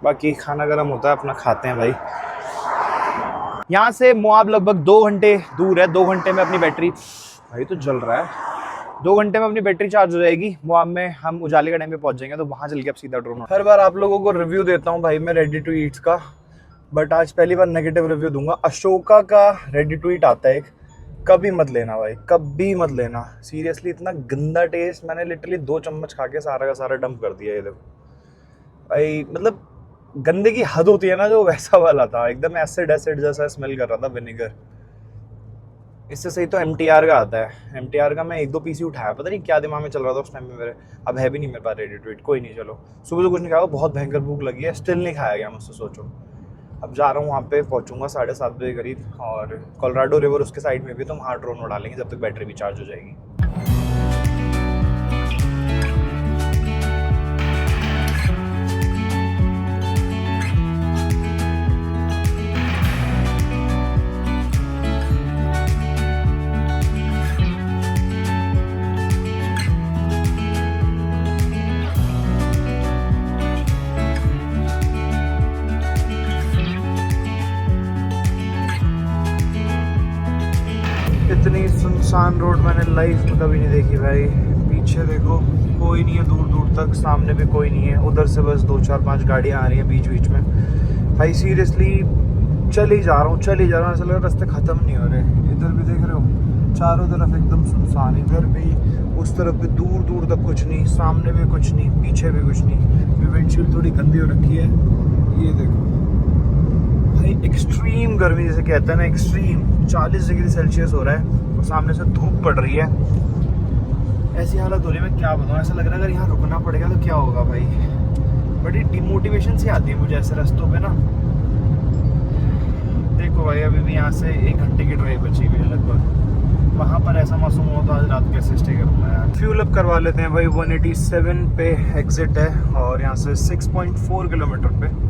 बाकी खाना गर्म होता है, अपना खाते हैं भाई। यहाँ से मोआब लगभग 2 घंटे दूर है। 2 घंटे में अपनी बैटरी, भाई तो जल रहा है, 2 घंटे में अपनी बैटरी चार्ज हो जाएगी। मोआब में हम उजाले का टाइम पे पहुंच जाएंगे, तो वहाँ चल के अब सीधा ड्रोन। हर बार आप लोगों को रिव्यू देता हूँ भाई मैं रेडी टू ईट्स का, बट आज पहली बार नेगेटिव रिव्यू दूंगा। अशोका का रेडी टू ईट आता है एक, कभी मत लेना भाई, कभी मत लेना, सीरियसली इतना गंदा टेस्ट। मैंने लिटरली 2 चम्मच खा के सारा का सारा डंप कर दिया। ये देखो भाई, मतलब गंदे की हद होती है ना, जो वैसा वाला था, एकदम एसिड जैसा स्मेल कर रहा था, विनेगर। इससे सही तो MTR का आता है। MTR का मैं 1-2 पीस ही उठाया, पता नहीं क्या दिमाग में चल रहा था उस टाइम में मेरे। अब है भी नहीं मेरे पास रेडी टू ईट, कोई नहीं, चलो सुबह तो कुछ नहीं खाया, बहुत भयंकर भूख लगी है, स्टिल नहीं खाया गया मुझसे। सोचो अब जा रहा हूँ वहाँ पे, पहुँचूंगा 7:30 बजे करीब, और कोलोराडो रिवर उसके साइड में भी, तो वहाँ ड्रोन उड़ा लेंगे जब तक बैटरी भी चार्ज हो जाएगी। इतनी सुनसान रोड मैंने लाइफ में कभी नहीं देखी भाई। पीछे देखो कोई नहीं है दूर दूर तक, सामने भी कोई नहीं है, उधर से बस 2-4-5 गाड़ियाँ आ रही हैं बीच बीच में। भाई सीरियसली चल ही जा रहा हूँ, ऐसा लग रहा है रास्ते ख़त्म नहीं हो रहे। इधर भी देख रहे हो, चारों तरफ एकदम सुनसान, इधर भी, उस तरफ भी दूर दूर तक कुछ नहीं, सामने भी कुछ नहीं, पीछे भी कुछ नहीं। विंडशील्ड थोड़ी गंदी हो रखी है, ये देखो भाई। एक्सट्रीम गर्मी जैसे कहते हैं ना, एक्सट्रीम 40 डिग्री सेल्सियस हो रहा है, और सामने से धूप पड़ रही है। ऐसी हालत हो रही है, मैं क्या बताऊँ, ऐसा लग रहा है अगर यहाँ रुकना पड़ेगा तो क्या होगा भाई। बड़ी डिमोटिवेशन सी आती है मुझे ऐसे रास्तों पे ना। देखो भाई अभी भी यहाँ से 1 घंटे की ड्राइव बची हुई है लगभग। वहाँ पर ऐसा मौसम हो तो आज रात कैसे स्टे करूँगा यार। फ्यूल अप करवा लेते हैं भाई। 187 पे एग्जिट है, और यहाँ से 6.4 किलोमीटर पे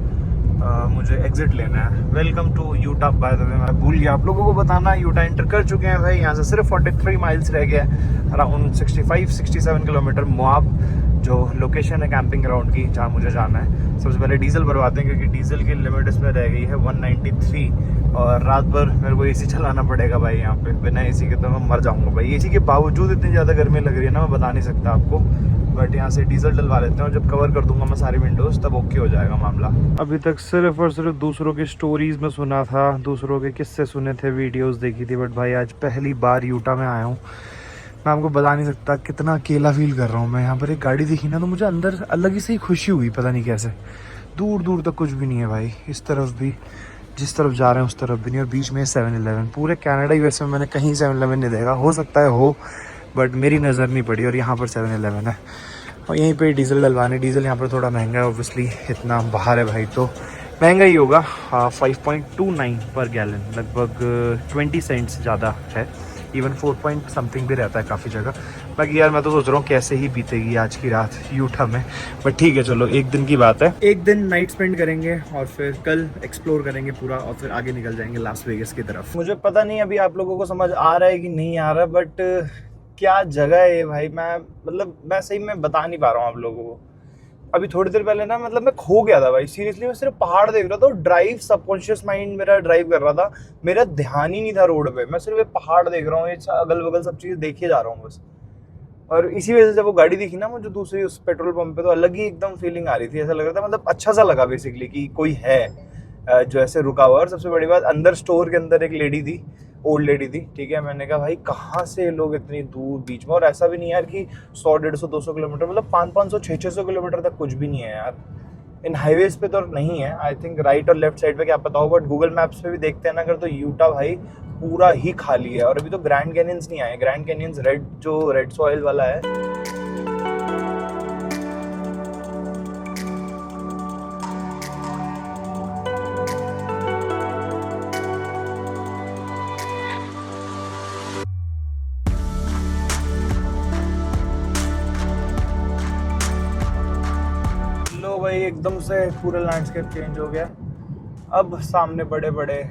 मुझे एग्जिट लेना है। Welcome to Utah. By the way मैं भूल गया आप लोगों को बताना, यूटा एंटर कर चुके हैं भाई। यहाँ से सिर्फ 43 माइल्स रह गया, अराउंड 65-67 किलोमीटर। मोआब जो लोकेशन है कैंपिंग ग्राउंड की, जहाँ मुझे जाना है। सबसे पहले डीजल भरवाते हैं, क्योंकि डीजल की लिमिट इसमें रह गई है 193, और रात भर मेरे को एसी चलाना पड़ेगा भाई यहाँ पे। बिना एसी के तो मैं मर जाऊँगा भाई। एसी के बावजूद इतनी ज़्यादा गर्मी लग रही है ना, मैं बता नहीं सकता आपको। बट यहाँ से डीजल डलवा लेते हैं, और जब कवर कर दूंगा मैं सारी विंडोज़, तब ओके हो जाएगा मामला। अभी तक सिर्फ और सिर्फ दूसरों की स्टोरीज में सुना था, दूसरों के किस्से सुने थे, वीडियोस देखी थी, बट भाई आज पहली बार यूटा में आया हूँ। मैं आपको बता नहीं सकता कितना अकेला फील कर रहा हूँ मैं। यहाँ पर एक गाड़ी दिखी ना, तो मुझे अंदर अलग ही से खुशी हुई, पता नहीं कैसे। दूर दूर तक कुछ भी नहीं है भाई, इस तरफ भी, जिस तरफ जा रहे हैं उस तरफ भी नहीं, और बीच में 7-Eleven। पूरे कनाडा यूएस में मैंने कहीं 7-Eleven नहीं देखा, हो सकता है हो, बट मेरी नज़र नहीं पड़ी। और यहाँ पर 7-Eleven है, और यहीं पे डीजल डलवाने। डीजल यहाँ पर थोड़ा महंगा है ऑब्वियसली, इतना बाहर है भाई तो महंगा ही होगा। 5.29 पर गैलन, लगभग 20 सेंट्स ज़्यादा है। इवन 4 पॉइंट समथिंग भी रहता है काफ़ी जगह। बाकी यार मैं तो सोच रहा हूँ कैसे ही बीतेगी आज की रात यूटा में, बट ठीक है चलो, एक दिन की बात है। एक दिन नाइट स्पेंड करेंगे और फिर कल एक्सप्लोर करेंगे पूरा और फिर आगे निकल जाएंगे लास वेगस की तरफ। मुझे पता नहीं अभी आप लोगों को समझ आ रहा है कि नहीं आ रहा, बट क्या जगह है ये भाई। मैं सही में बता नहीं पा रहा हूँ आप लोगों को। अभी थोड़ी देर पहले ना मतलब मैं खो गया था भाई, सीरियसली। मैं सिर्फ पहाड़ देख रहा था और ड्राइव, सबकॉन्शियस माइंड मेरा ड्राइव कर रहा था, मेरा ध्यान ही नहीं था रोड पे। मैं सिर्फ ये पहाड़ देख रहा हूँ, ये अगल बगल सब चीज़ देखे जा रहा हूँ बस। और इसी वजह से जब वो गाड़ी दिखी ना मुझे दूसरी उस पेट्रोल पंप पे, तो अलग ही एकदम फीलिंग आ रही थी। ऐसा लग रहा था मतलब अच्छा सा लगा बेसिकली कि कोई है जो ऐसे रुका हुआ। और सबसे बड़ी बात, अंदर स्टोर के अंदर एक लेडी थी, ओल्ड लेडी थी, ठीक है। मैंने कहा भाई कहाँ से लोग इतनी दूर बीच में, और ऐसा भी नहीं यार कि 100, 150, 200 किलोमीटर, मतलब 500, 600 किलोमीटर तक कुछ भी नहीं है यार। इन हाईवेज पे तो नहीं है, आई थिंक राइट और लेफ्ट साइड पे क्या पता हो, बट गूगल मैप्स पे भी देखते हैं ना अगर, तो यूटा भाई पूरा ही खाली है। और अभी तो ग्रैंड कैनियंस नहीं आए। ग्रैंड कैनियंस रेड, जो रेड सॉइल वाला है। लो भाई एकदम से पूरा लैंडस्केप चेंज हो गया। अब सामने बड़े बड़े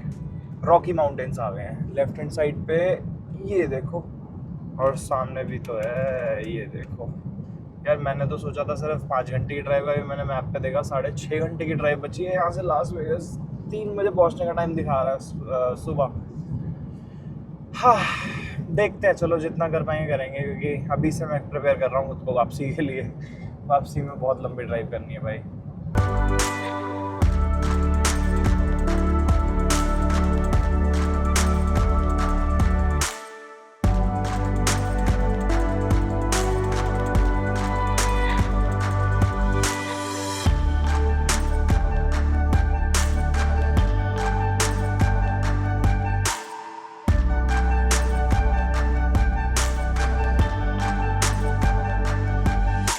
रॉकी माउंटेन्स आ गए हैं लेफ्ट हैंड साइड पे, ये देखो। और सामने भी तो है, ये देखो। यार मैंने तो सोचा था सिर्फ 5 घंटे की ड्राइव है, अभी मैंने मैप पे देखा 6.5 घंटे की ड्राइव बची है यहाँ से लास वेगस। 3 बजे पहुँचने का टाइम दिखा रहा है सुबह। हाँ देखते हैं, चलो जितना कर पाएंगे करेंगे, क्योंकि अभी से मैं प्रिपेयर कर रहा हूँ खुद को वापसी के लिए। वापसी में बहुत लंबी ड्राइव करनी है भाई।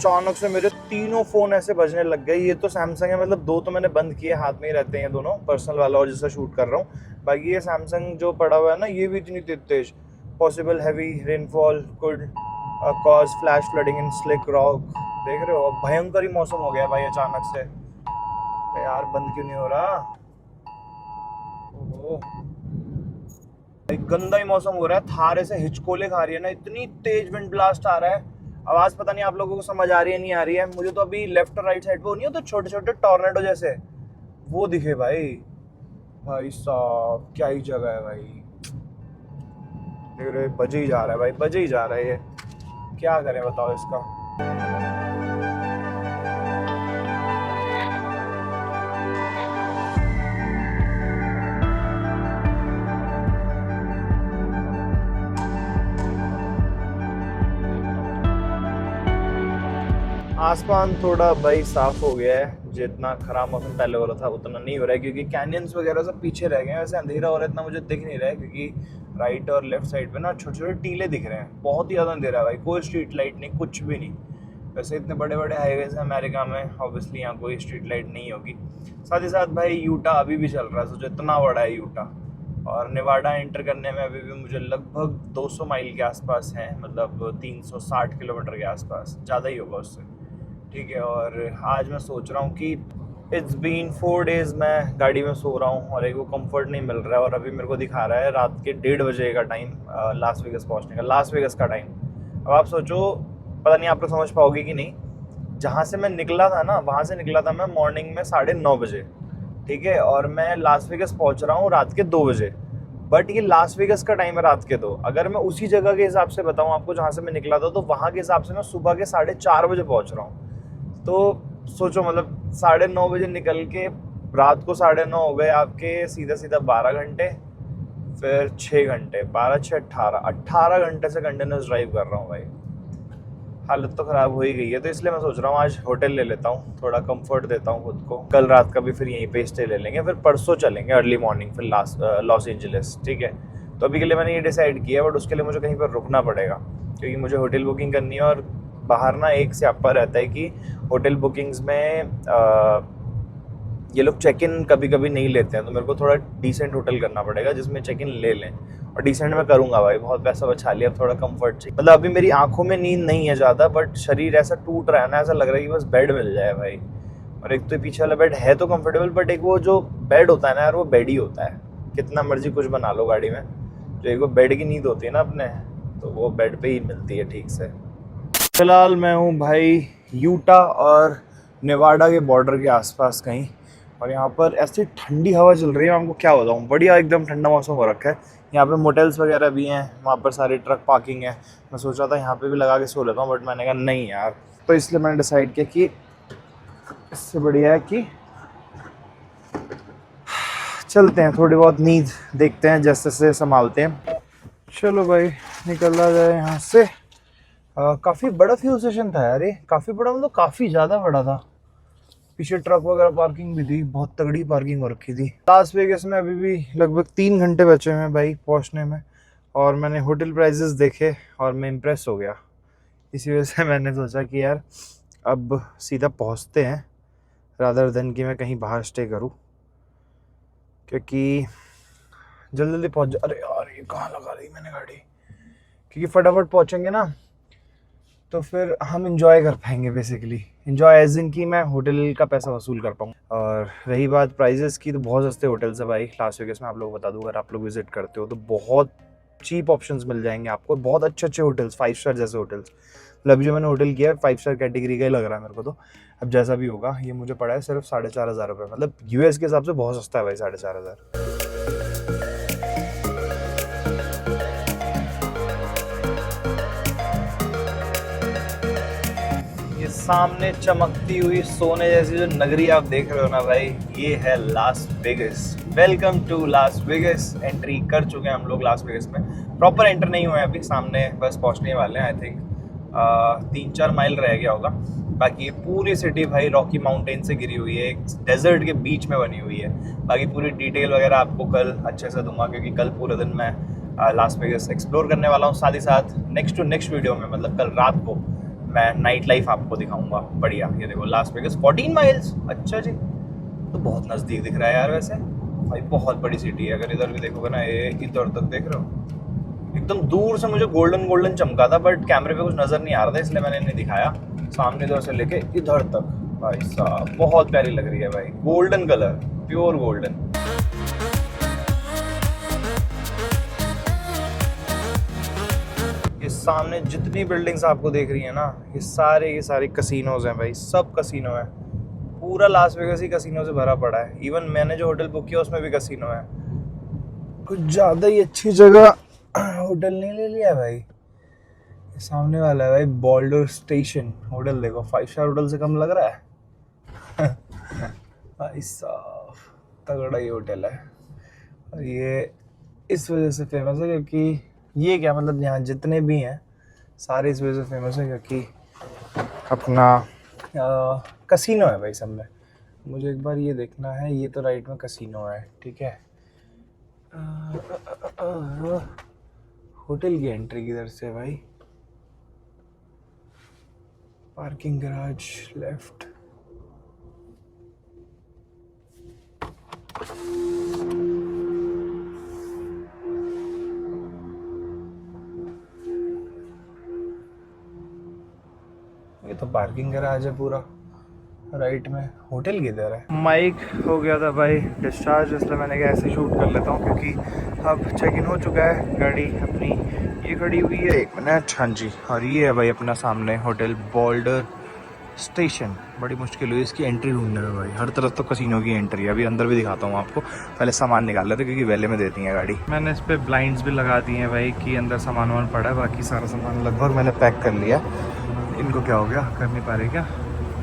अचानक से मेरे तीनों फोन ऐसे बजने लग गए। ये तो सैमसंग है, मतलब 2 तो मैंने बंद किए, हाथ में ही रहते हैं दोनों, पर्सनल वाला और जिससे शूट कर रहा हूँ। बाकी ये सैमसंग जो पड़ा हुआ है ना, ये भी इतनी तेज। Possible heavy rainfall could cause flash flooding in slick rock. देख रहे हो, भयंकर ही मौसम हो गया भाई अचानक से। यार बंद क्यों नहीं हो रहा? ओहो गंदा ही मौसम हो रहा है। थार ऐसे हिचकोले खा रही है ना, इतनी तेज विंड ब्लास्ट आ रहा है। आवाज पता नहीं आप लोगों को समझ आ रही है नहीं आ रही है। मुझे तो अभी लेफ्ट और राइट साइड पे वो नहीं होते छोटे छोटे टॉर्नेडो जैसे, वो दिखे भाई। भाई साहब क्या ही जगह है भाई। देख रहे बजे ही जा रहा है भाई, बजे ही जा रहा है। ये क्या करें बताओ इसका। आसमान थोड़ा भाई साफ हो गया है, जितना खराब मौसम पहले हो रहा था उतना नहीं हो रहा है, क्योंकि कैनियंस वगैरह सब पीछे रह गए हैं। वैसे अंधेरा हो रहा है इतना मुझे दिख नहीं रहा है, क्योंकि राइट और लेफ्ट साइड पे ना छोटे छोटे टीले दिख रहे हैं। बहुत ही ज़्यादा अंधेरा है भाई, कोई स्ट्रीट लाइट नहीं, कुछ भी नहीं। वैसे इतने बड़े बड़े हाईवेज हैं अमेरिका में, ऑब्वियसली यहाँ कोई स्ट्रीट लाइट नहीं होगी। साथ ही साथ भाई यूटा अभी भी चल रहा है, सोचो इतना बड़ा है यूटा। और नेवाडा एंटर करने में अभी भी मुझे लगभग 200 माइल के आसपास है, मतलब 360 किलोमीटर के आसपास, ज़्यादा ही होगा उससे, ठीक है। और आज मैं सोच रहा हूँ कि इट्स बीन 4 डेज़ मैं गाड़ी में सो रहा हूँ और एक वो कंफर्ट नहीं मिल रहा है। और अभी मेरे को दिखा रहा है रात के 1:30 बजे का टाइम, लास वेगस पहुँचने का, लास वेगस का टाइम। अब आप सोचो, पता नहीं आप लोग समझ पाओगे कि नहीं। जहाँ से मैं निकला था ना, वहाँ से निकला था मैं मॉर्निंग में 9:30 बजे, ठीक है। और मैं लास वेगस पहुँच रहा हूँ रात के 2 बजे। बट ये लास वेगस का टाइम है रात के 2। अगर मैं उसी जगह के हिसाब से बताऊँ आपको जहाँ से मैं निकला था, तो वहाँ के हिसाब से मैं सुबह के 4:30 बजे पहुँच रहा हूँ। तो सोचो मतलब 9:30 बजे निकल के रात को 9:30 हो गए आपके, सीधा सीधा 12 घंटे, फिर 6 घंटे, 12, 6, 18 घंटे से कंटिन्यूस ड्राइव कर रहा हूँ भाई। हालत तो ख़राब हो ही गई है। तो इसलिए मैं सोच रहा हूँ आज होटल ले लेता हूँ, थोड़ा कंफर्ट देता हूँ खुद को। कल रात का भी फिर यहीं पे स्टे ले लेंगे, फिर परसों चलेंगे अर्ली मॉर्निंग फिर लॉस एंजलिस, ठीक है। तो अभी के लिए मैंने ये डिसाइड किया, बट उसके लिए मुझे कहीं पर रुकना पड़ेगा, क्योंकि मुझे होटल बुकिंग करनी है। और बाहर ना एक स्यापा रहता है कि होटल बुकिंग्स में ये लोग चेक इन कभी कभी नहीं लेते हैं, तो मेरे को थोड़ा डिसेंट होटल करना पड़ेगा जिसमें चेक इन ले लें, और डिसेंट मैं करूँगा भाई, बहुत पैसा बचा लिया, अब थोड़ा कंफर्ट चाहिए। मतलब अभी मेरी आंखों में नींद नहीं है ज़्यादा, बट शरीर ऐसा टूट रहा है ना, ऐसा लग रहा है कि बस बेड मिल जाए भाई। और एक तो पीछे वाला बेड है तो कंफर्टेबल, बट एक वो जो बेड होता है ना यार, वो बेड ही होता है, कितना मर्जी कुछ बना लो गाड़ी में, जो एक वो बेड की नींद होती है ना अपने, तो वो बेड पे ही मिलती है ठीक से। फिलहाल मैं हूँ भाई यूटा और नेवाडा के बॉर्डर के आसपास कहीं, और यहाँ पर ऐसी ठंडी हवा चल रही है, आपको क्या बताऊँ, बढ़िया एकदम ठंडा मौसम हो रखा है। यहाँ पे मोटेल्स वगैरह भी हैं, वहाँ पर सारी ट्रक पार्किंग है। मैं सोच रहा था यहाँ पे भी लगा के सो लेता हूँ, बट मैंने कहा नहीं यार, तो इसलिए मैंने डिसाइड किया कि इससे बढ़िया है कि चलते हैं, थोड़ी बहुत नींद देखते हैं, जैसे से संभालते हैं। चलो भाई निकला जाए यहाँ से। काफ़ी बड़ा फ्यूल स्टेशन था यार ये, काफ़ी बड़ा, मतलब काफ़ी ज़्यादा बड़ा था। पीछे ट्रक वगैरह पार्किंग भी थी, बहुत तगड़ी पार्किंग हो रखी थी। लास वेगस में अभी भी लगभग 3 घंटे बचे हुए हैं भाई पहुंचने में, और मैंने होटल प्राइसेस देखे और मैं इम्प्रेस हो गया। इसी वजह से मैंने सोचा कि यार अब सीधा पहुंचते हैं, रादर देन कि मैं कहीं बाहर स्टे करूं, क्योंकि जल्दी जल्दी पहुंच अरे यार ये कहाँ लगा दी मैंने गाड़ी, क्योंकि फटाफट पहुंचेंगे ना तो फिर हम इंजॉय कर पाएंगे, बेसिकली इंजॉय एज इन कि मैं होटल का पैसा वसूल कर पाऊँ। और रही बात प्राइजेस की, तो बहुत सस्ते होटल्स है भाई लास वेगस में, आप लोग बता दूँ, अगर आप लोग विजिट करते हो तो बहुत चीप ऑप्शंस मिल जाएंगे आपको, बहुत अच्छे अच्छे होटल्स, 5 स्टार जैसे होटल्स। मतलब अभी जो मैंने होटल किया है 5 स्टार कैटेगरी का ही लग रहा है मेरे को, तो अब जैसा भी होगा, ये मुझे पड़ा है सिर्फ 4,500 रुपये, मतलब यूएस के हिसाब से बहुत सस्ता है भाई 4,500। सामने चमकती हुई सोने जैसी जो नगरी आप देख रहे हो ना भाई, ये है Las Vegas. Welcome to Las Vegas. Entry कर चुके हैं हम लोग लास वेगस में, प्रॉपर एंटर नहीं हुए अभी, सामने बस पहुंचने वाले हैं। आई थिंक 3-4 माइल रह गया होगा। बाकी ये पूरी सिटी भाई रॉकी माउंटेन से घिरी हुई है, एक डेजर्ट के बीच में बनी हुई है। बाकी पूरी डिटेल वगैरह आपको कल अच्छे से दूंगा, क्योंकि कल पूरे दिन मैं लास वेगस एक्सप्लोर करने वाला हूँ। साथ ही साथ नेक्स्ट टू नेक्स्ट वीडियो में, मतलब कल रात को, मैं नाइट लाइफ आपको दिखाऊंगा बढ़िया। ये देखो लास वेगस 14 माइल्स, अच्छा जी, तो बहुत नज़दीक दिख रहा है यार वैसे भाई, बहुत बड़ी सिटी है। अगर इधर भी देखोगे ना, ये इधर तक देख रहे हो, एकदम दूर से मुझे गोल्डन गोल्डन चमका था, बट कैमरे पे कुछ नज़र नहीं आ रहा था, इसलिए मैंने नहीं दिखाया। सामने इधर से लेके इधर तक भाई साहब बहुत प्यारी लग रही है भाई, गोल्डन कलर, प्योर गोल्डन। ये सामने जितनी बिल्डिंग्स आपको देख रही है ना, ये सारे कसिनोज हैं भाई, सब कसिनो है। पूरा लास वेगस ही कसिनो से भरा पड़ा है। इवन मैंने जो होटल बुक किया उसमें भी कसिनो है। कुछ ज़्यादा ही अच्छी जगह होटल नहीं ले लिया भाई। ये सामने वाला है भाई बॉल्डर स्टेशन होटल, देखो 5 स्टार होटल से कम लग रहा है भाई साहब, तगड़ा ही होटल है। और ये इस वजह से फेमस है क्योंकि ये क्या, मतलब यहाँ जितने भी हैं सारे इस वजह से फेमस है क्योंकि अपना कसिनो है भाई सब में। मुझे एक बार ये देखना है, ये तो राइट में कसिनो है, ठीक है। होटल की एंट्री किधर से भाई, पार्किंग गैराज लेफ्ट। ये तो पार्किंग गैराज है पूरा, राइट में होटल किधर है। माइक हो गया था भाई डिस्चार्ज, इसलिए मैंने कहा ऐसे शूट कर लेता हूँ, क्योंकि अब चेक इन हो चुका है, गाड़ी अपनी ये खड़ी हुई है 1 मिनट। हाँ जी, और ये है भाई अपना सामने होटल बॉल्डर स्टेशन। बड़ी मुश्किल हुई इसकी एंट्री ढूंढने में भाई, हर तरफ तो कसिनो की एंट्री है। अभी अंदर भी दिखाता हूँ आपको, पहले सामान निकाल लेते क्योंकि वैले में देती है गाड़ी। मैंने इस पर ब्लाइंड्स भी लगा दी हैं भाई कि अंदर सामान वामान पड़ा है, बाकी सारा सामान लगभग मैंने पैक कर लिया। इनको क्या हो गया, कर नहीं पा रहे क्या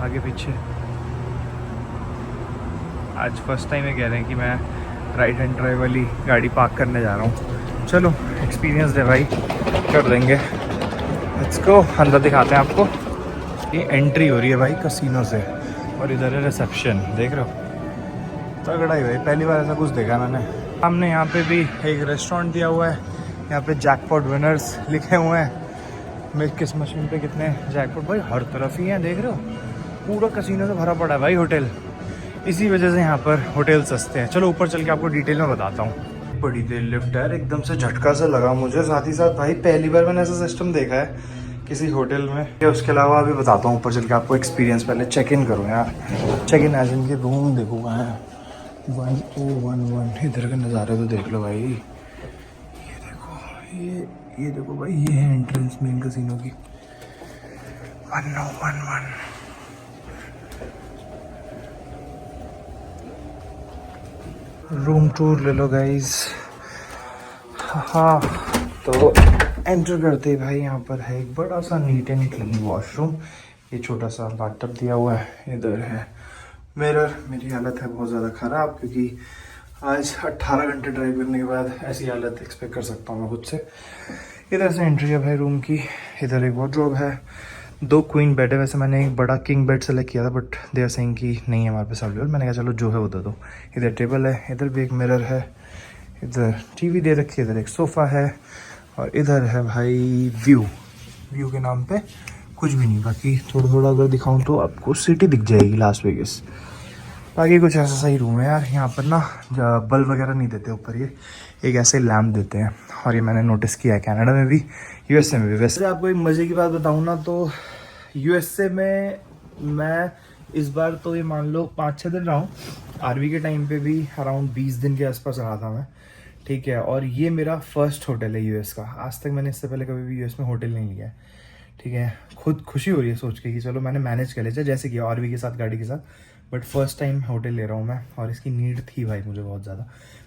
आगे पीछे। आज फर्स्ट टाइम ये कह रहे हैं कि मैं राइट हैंड ड्राइव वाली गाड़ी पार्क करने जा रहा हूँ। चलो एक्सपीरियंस है भाई, कर देंगे। लेट्स गो, अंदर दिखाते हैं आपको। ये एंट्री हो रही है भाई कसिनो से, और इधर है रिसेप्शन, देख रहे हो, तगड़ा ही भाई, पहली बार ऐसा कुछ देखा मैंने। हमने यहाँ पे भी एक रेस्टोरेंट दिया हुआ है, यहाँ पे जैकपॉट विनर्स लिखे हुए हैं। मेरे किस मशीन पे कितने जैकपॉट भाई, हर तरफ ही हैं, देख रहे हो, पूरा कसिनो से भरा पड़ा है भाई होटल। इसी वजह से यहाँ पर होटल सस्ते हैं। चलो ऊपर चल के आपको डिटेल में बताता हूँ। बड़ी देर लिफ्ट है, एकदम से झटका सा लगा मुझे। साथ ही साथ भाई पहली बार मैंने ऐसा सिस्टम देखा है किसी होटल में। या उसके अलावा अभी बताता हूँ ऊपर चल के आपको एक्सपीरियंस। पहले चेक इन करो यार, चेक इन एज इनके रूम देखो कहाँ है। 1011 इधर के नज़ारे तो देख लो भाई। ये देखो ये देखो भाई, ये है एंट्रेंस मेन कैसीनो की। 1011 रूम टूर ले लो गाइज। हाँ तो एंटर करते ही भाई यहाँ पर है एक बड़ा सा नीट एंड क्लीन वॉशरूम। ये छोटा सा बाथटब दिया हुआ है। इधर है मिरर। मेरी हालत है बहुत ज़्यादा ख़राब क्योंकि आज 18 घंटे ड्राइव करने के बाद ऐसी हालत एक्सपेक्ट कर सकता हूँ मैं खुद से। इधर से एंट्री है भाई रूम की। इधर एक वार्डरोब है, 2 क्वीन बेड है। वैसे मैंने एक बड़ा किंग बेड सेलेक्ट किया था बट दे आर सेइंग कि नहीं है हमारे पास अवेलेबल। मैंने कहा चलो जो है वो दे दो। इधर टेबल है, इधर भी एक मिरर है, इधर टीवी दे रखी है, इधर एक सोफ़ा है और इधर है भाई व्यू के नाम पे कुछ भी नहीं। बाकी थोड़ा थोड़ा अगर दिखाऊं तो आपको सिटी दिख जाएगी लास वेगास। बाकी कुछ ऐसा सही रूम है यार। यहाँ पर ना बल्ब वगैरह नहीं देते ऊपर, ये एक ऐसे लैम्प देते हैं और ये मैंने नोटिस किया है कनाडा में भी, यूएसए में भी। वैसे आपको एक मज़े की बात बताऊँ ना तो यूएसए में मैं इस बार तो ये मान लो 5-6 दिन रहा हूँ। आरवी के टाइम पे भी अराउंड 20 दिन के आसपास रहा था मैं, ठीक है। और ये मेरा फर्स्ट होटल है यूएस का। आज तक मैंने इससे पहले कभी भी यूएस में होटल नहीं लिया है, ठीक है। खुद खुशी हो रही है सोच के कि चलो मैंने मैनेज कर लिया जैसे किया आरवी के साथ, गाड़ी के साथ। बट फर्स्ट टाइम होटल ले रहा हूँ मैं और इसकी नीड थी भाई मुझे बहुत ज़्यादा।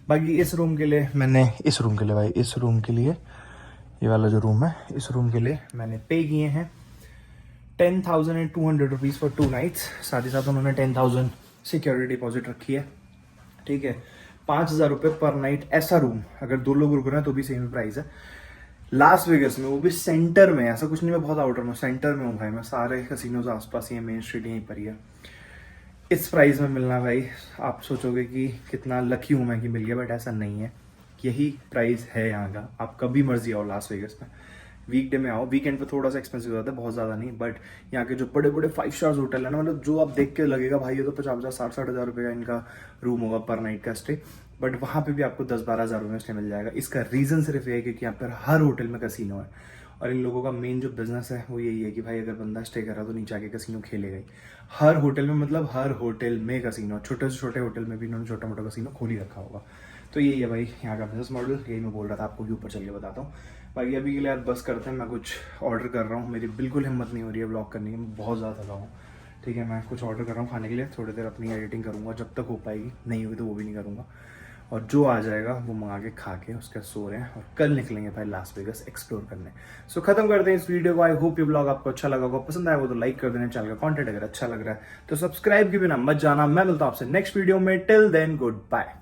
बाकी इस रूम के लिए मैंने इस रूम के लिए ये वाला जो रूम है, इस रूम के लिए मैंने पे किए हैं 10,200 रुपीज़ फॉर 2 नाइट्स। साथ ही साथ उन्होंने 10,000 सिक्योरिटी डिपॉजिट रखी है, ठीक है। 5,000 रुपये पर नाइट ऐसा रूम। अगर 2 लोग रुक रहे हैं तो भी सेम प्राइस है। लास वेगस में, वो भी सेंटर में। ऐसा कुछ नहीं मैं बहुत आउटर में, सेंटर में हूँ भाई मैं। सारे कसिनोज आसपास ही है, मेन स्ट्रीट यहीं पर ही है। इस प्राइस में मिलना भाई, आप सोचोगे कि कितना लकी हूँ मैं कि मिल गया, बट ऐसा नहीं है। यही प्राइस है यहाँ का। आप कभी मर्जी आओ लास वेगस में, वीकडे में आओ। वीकेंड पे थोड़ा सा एक्सपेंसिव होता है, बहुत ज़्यादा नहीं। बट यहाँ के जो बड़े बड़े 5 स्टार्स होटल है ना, मतलब जो आप देख के लगेगा भाई ये तो 50,000-60,000 हज़ार रुपये का इनका रूम होगा पर नाइट का स्टे। बट वहाँ पे भी आपको 10-12 हज़ार रुपये में स्टे मिल जाएगा। इसका रीज़न सिर्फ ये है क्योंकि यहाँ पर हर होटल में कसिनो है और इन लोगों का मेन जो बिजनेस है वो यही है कि भाई अगर बंदा स्टे कर रहा तो नीचे आके कसिनो खेलेगा ही। हर होटल में, मतलब हर होटल में कसिनो। छोटे से छोटे होटल में भी इन्होंने छोटा मोटा कसिनो खोल ही रखा होगा। तो यही है भाई यहाँ का बिजनेस मॉडल। यही मैं बोल रहा था आपको कि ऊपर चल के बताता हूँ। बाकी अभी के लिए आप बस करते हैं, मैं कुछ ऑर्डर कर रहा हूँ। मेरी बिल्कुल हिम्मत नहीं हो रही है ब्लॉग करने की, मैं बहुत ज़्यादा थका हूँ, ठीक है। मैं कुछ ऑर्डर कर रहा हूँ खाने के लिए। थोड़ी देर अपनी एडिटिंग करूँगा जब तक हो पाएगी, नहीं होगी तो वो भी नहीं करूँगा। और जो आ जाएगा वो मंगा के खा के उसके सो रहे हैं और कल निकलेंगे भाई लास वेगस एक्सप्लोर करने। सो खत्म करते हैं इस वीडियो को। आई होप ये ब्लॉग आपको अच्छा लगा होगा, पसंद आया हो तो लाइक कर देना। चैनल का कंटेंट अगर अच्छा लग रहा है तो सब्सक्राइब के बिना मत जाना। मैं मिलता हूँ आपसे नेक्स्ट वीडियो में। Till then good bye.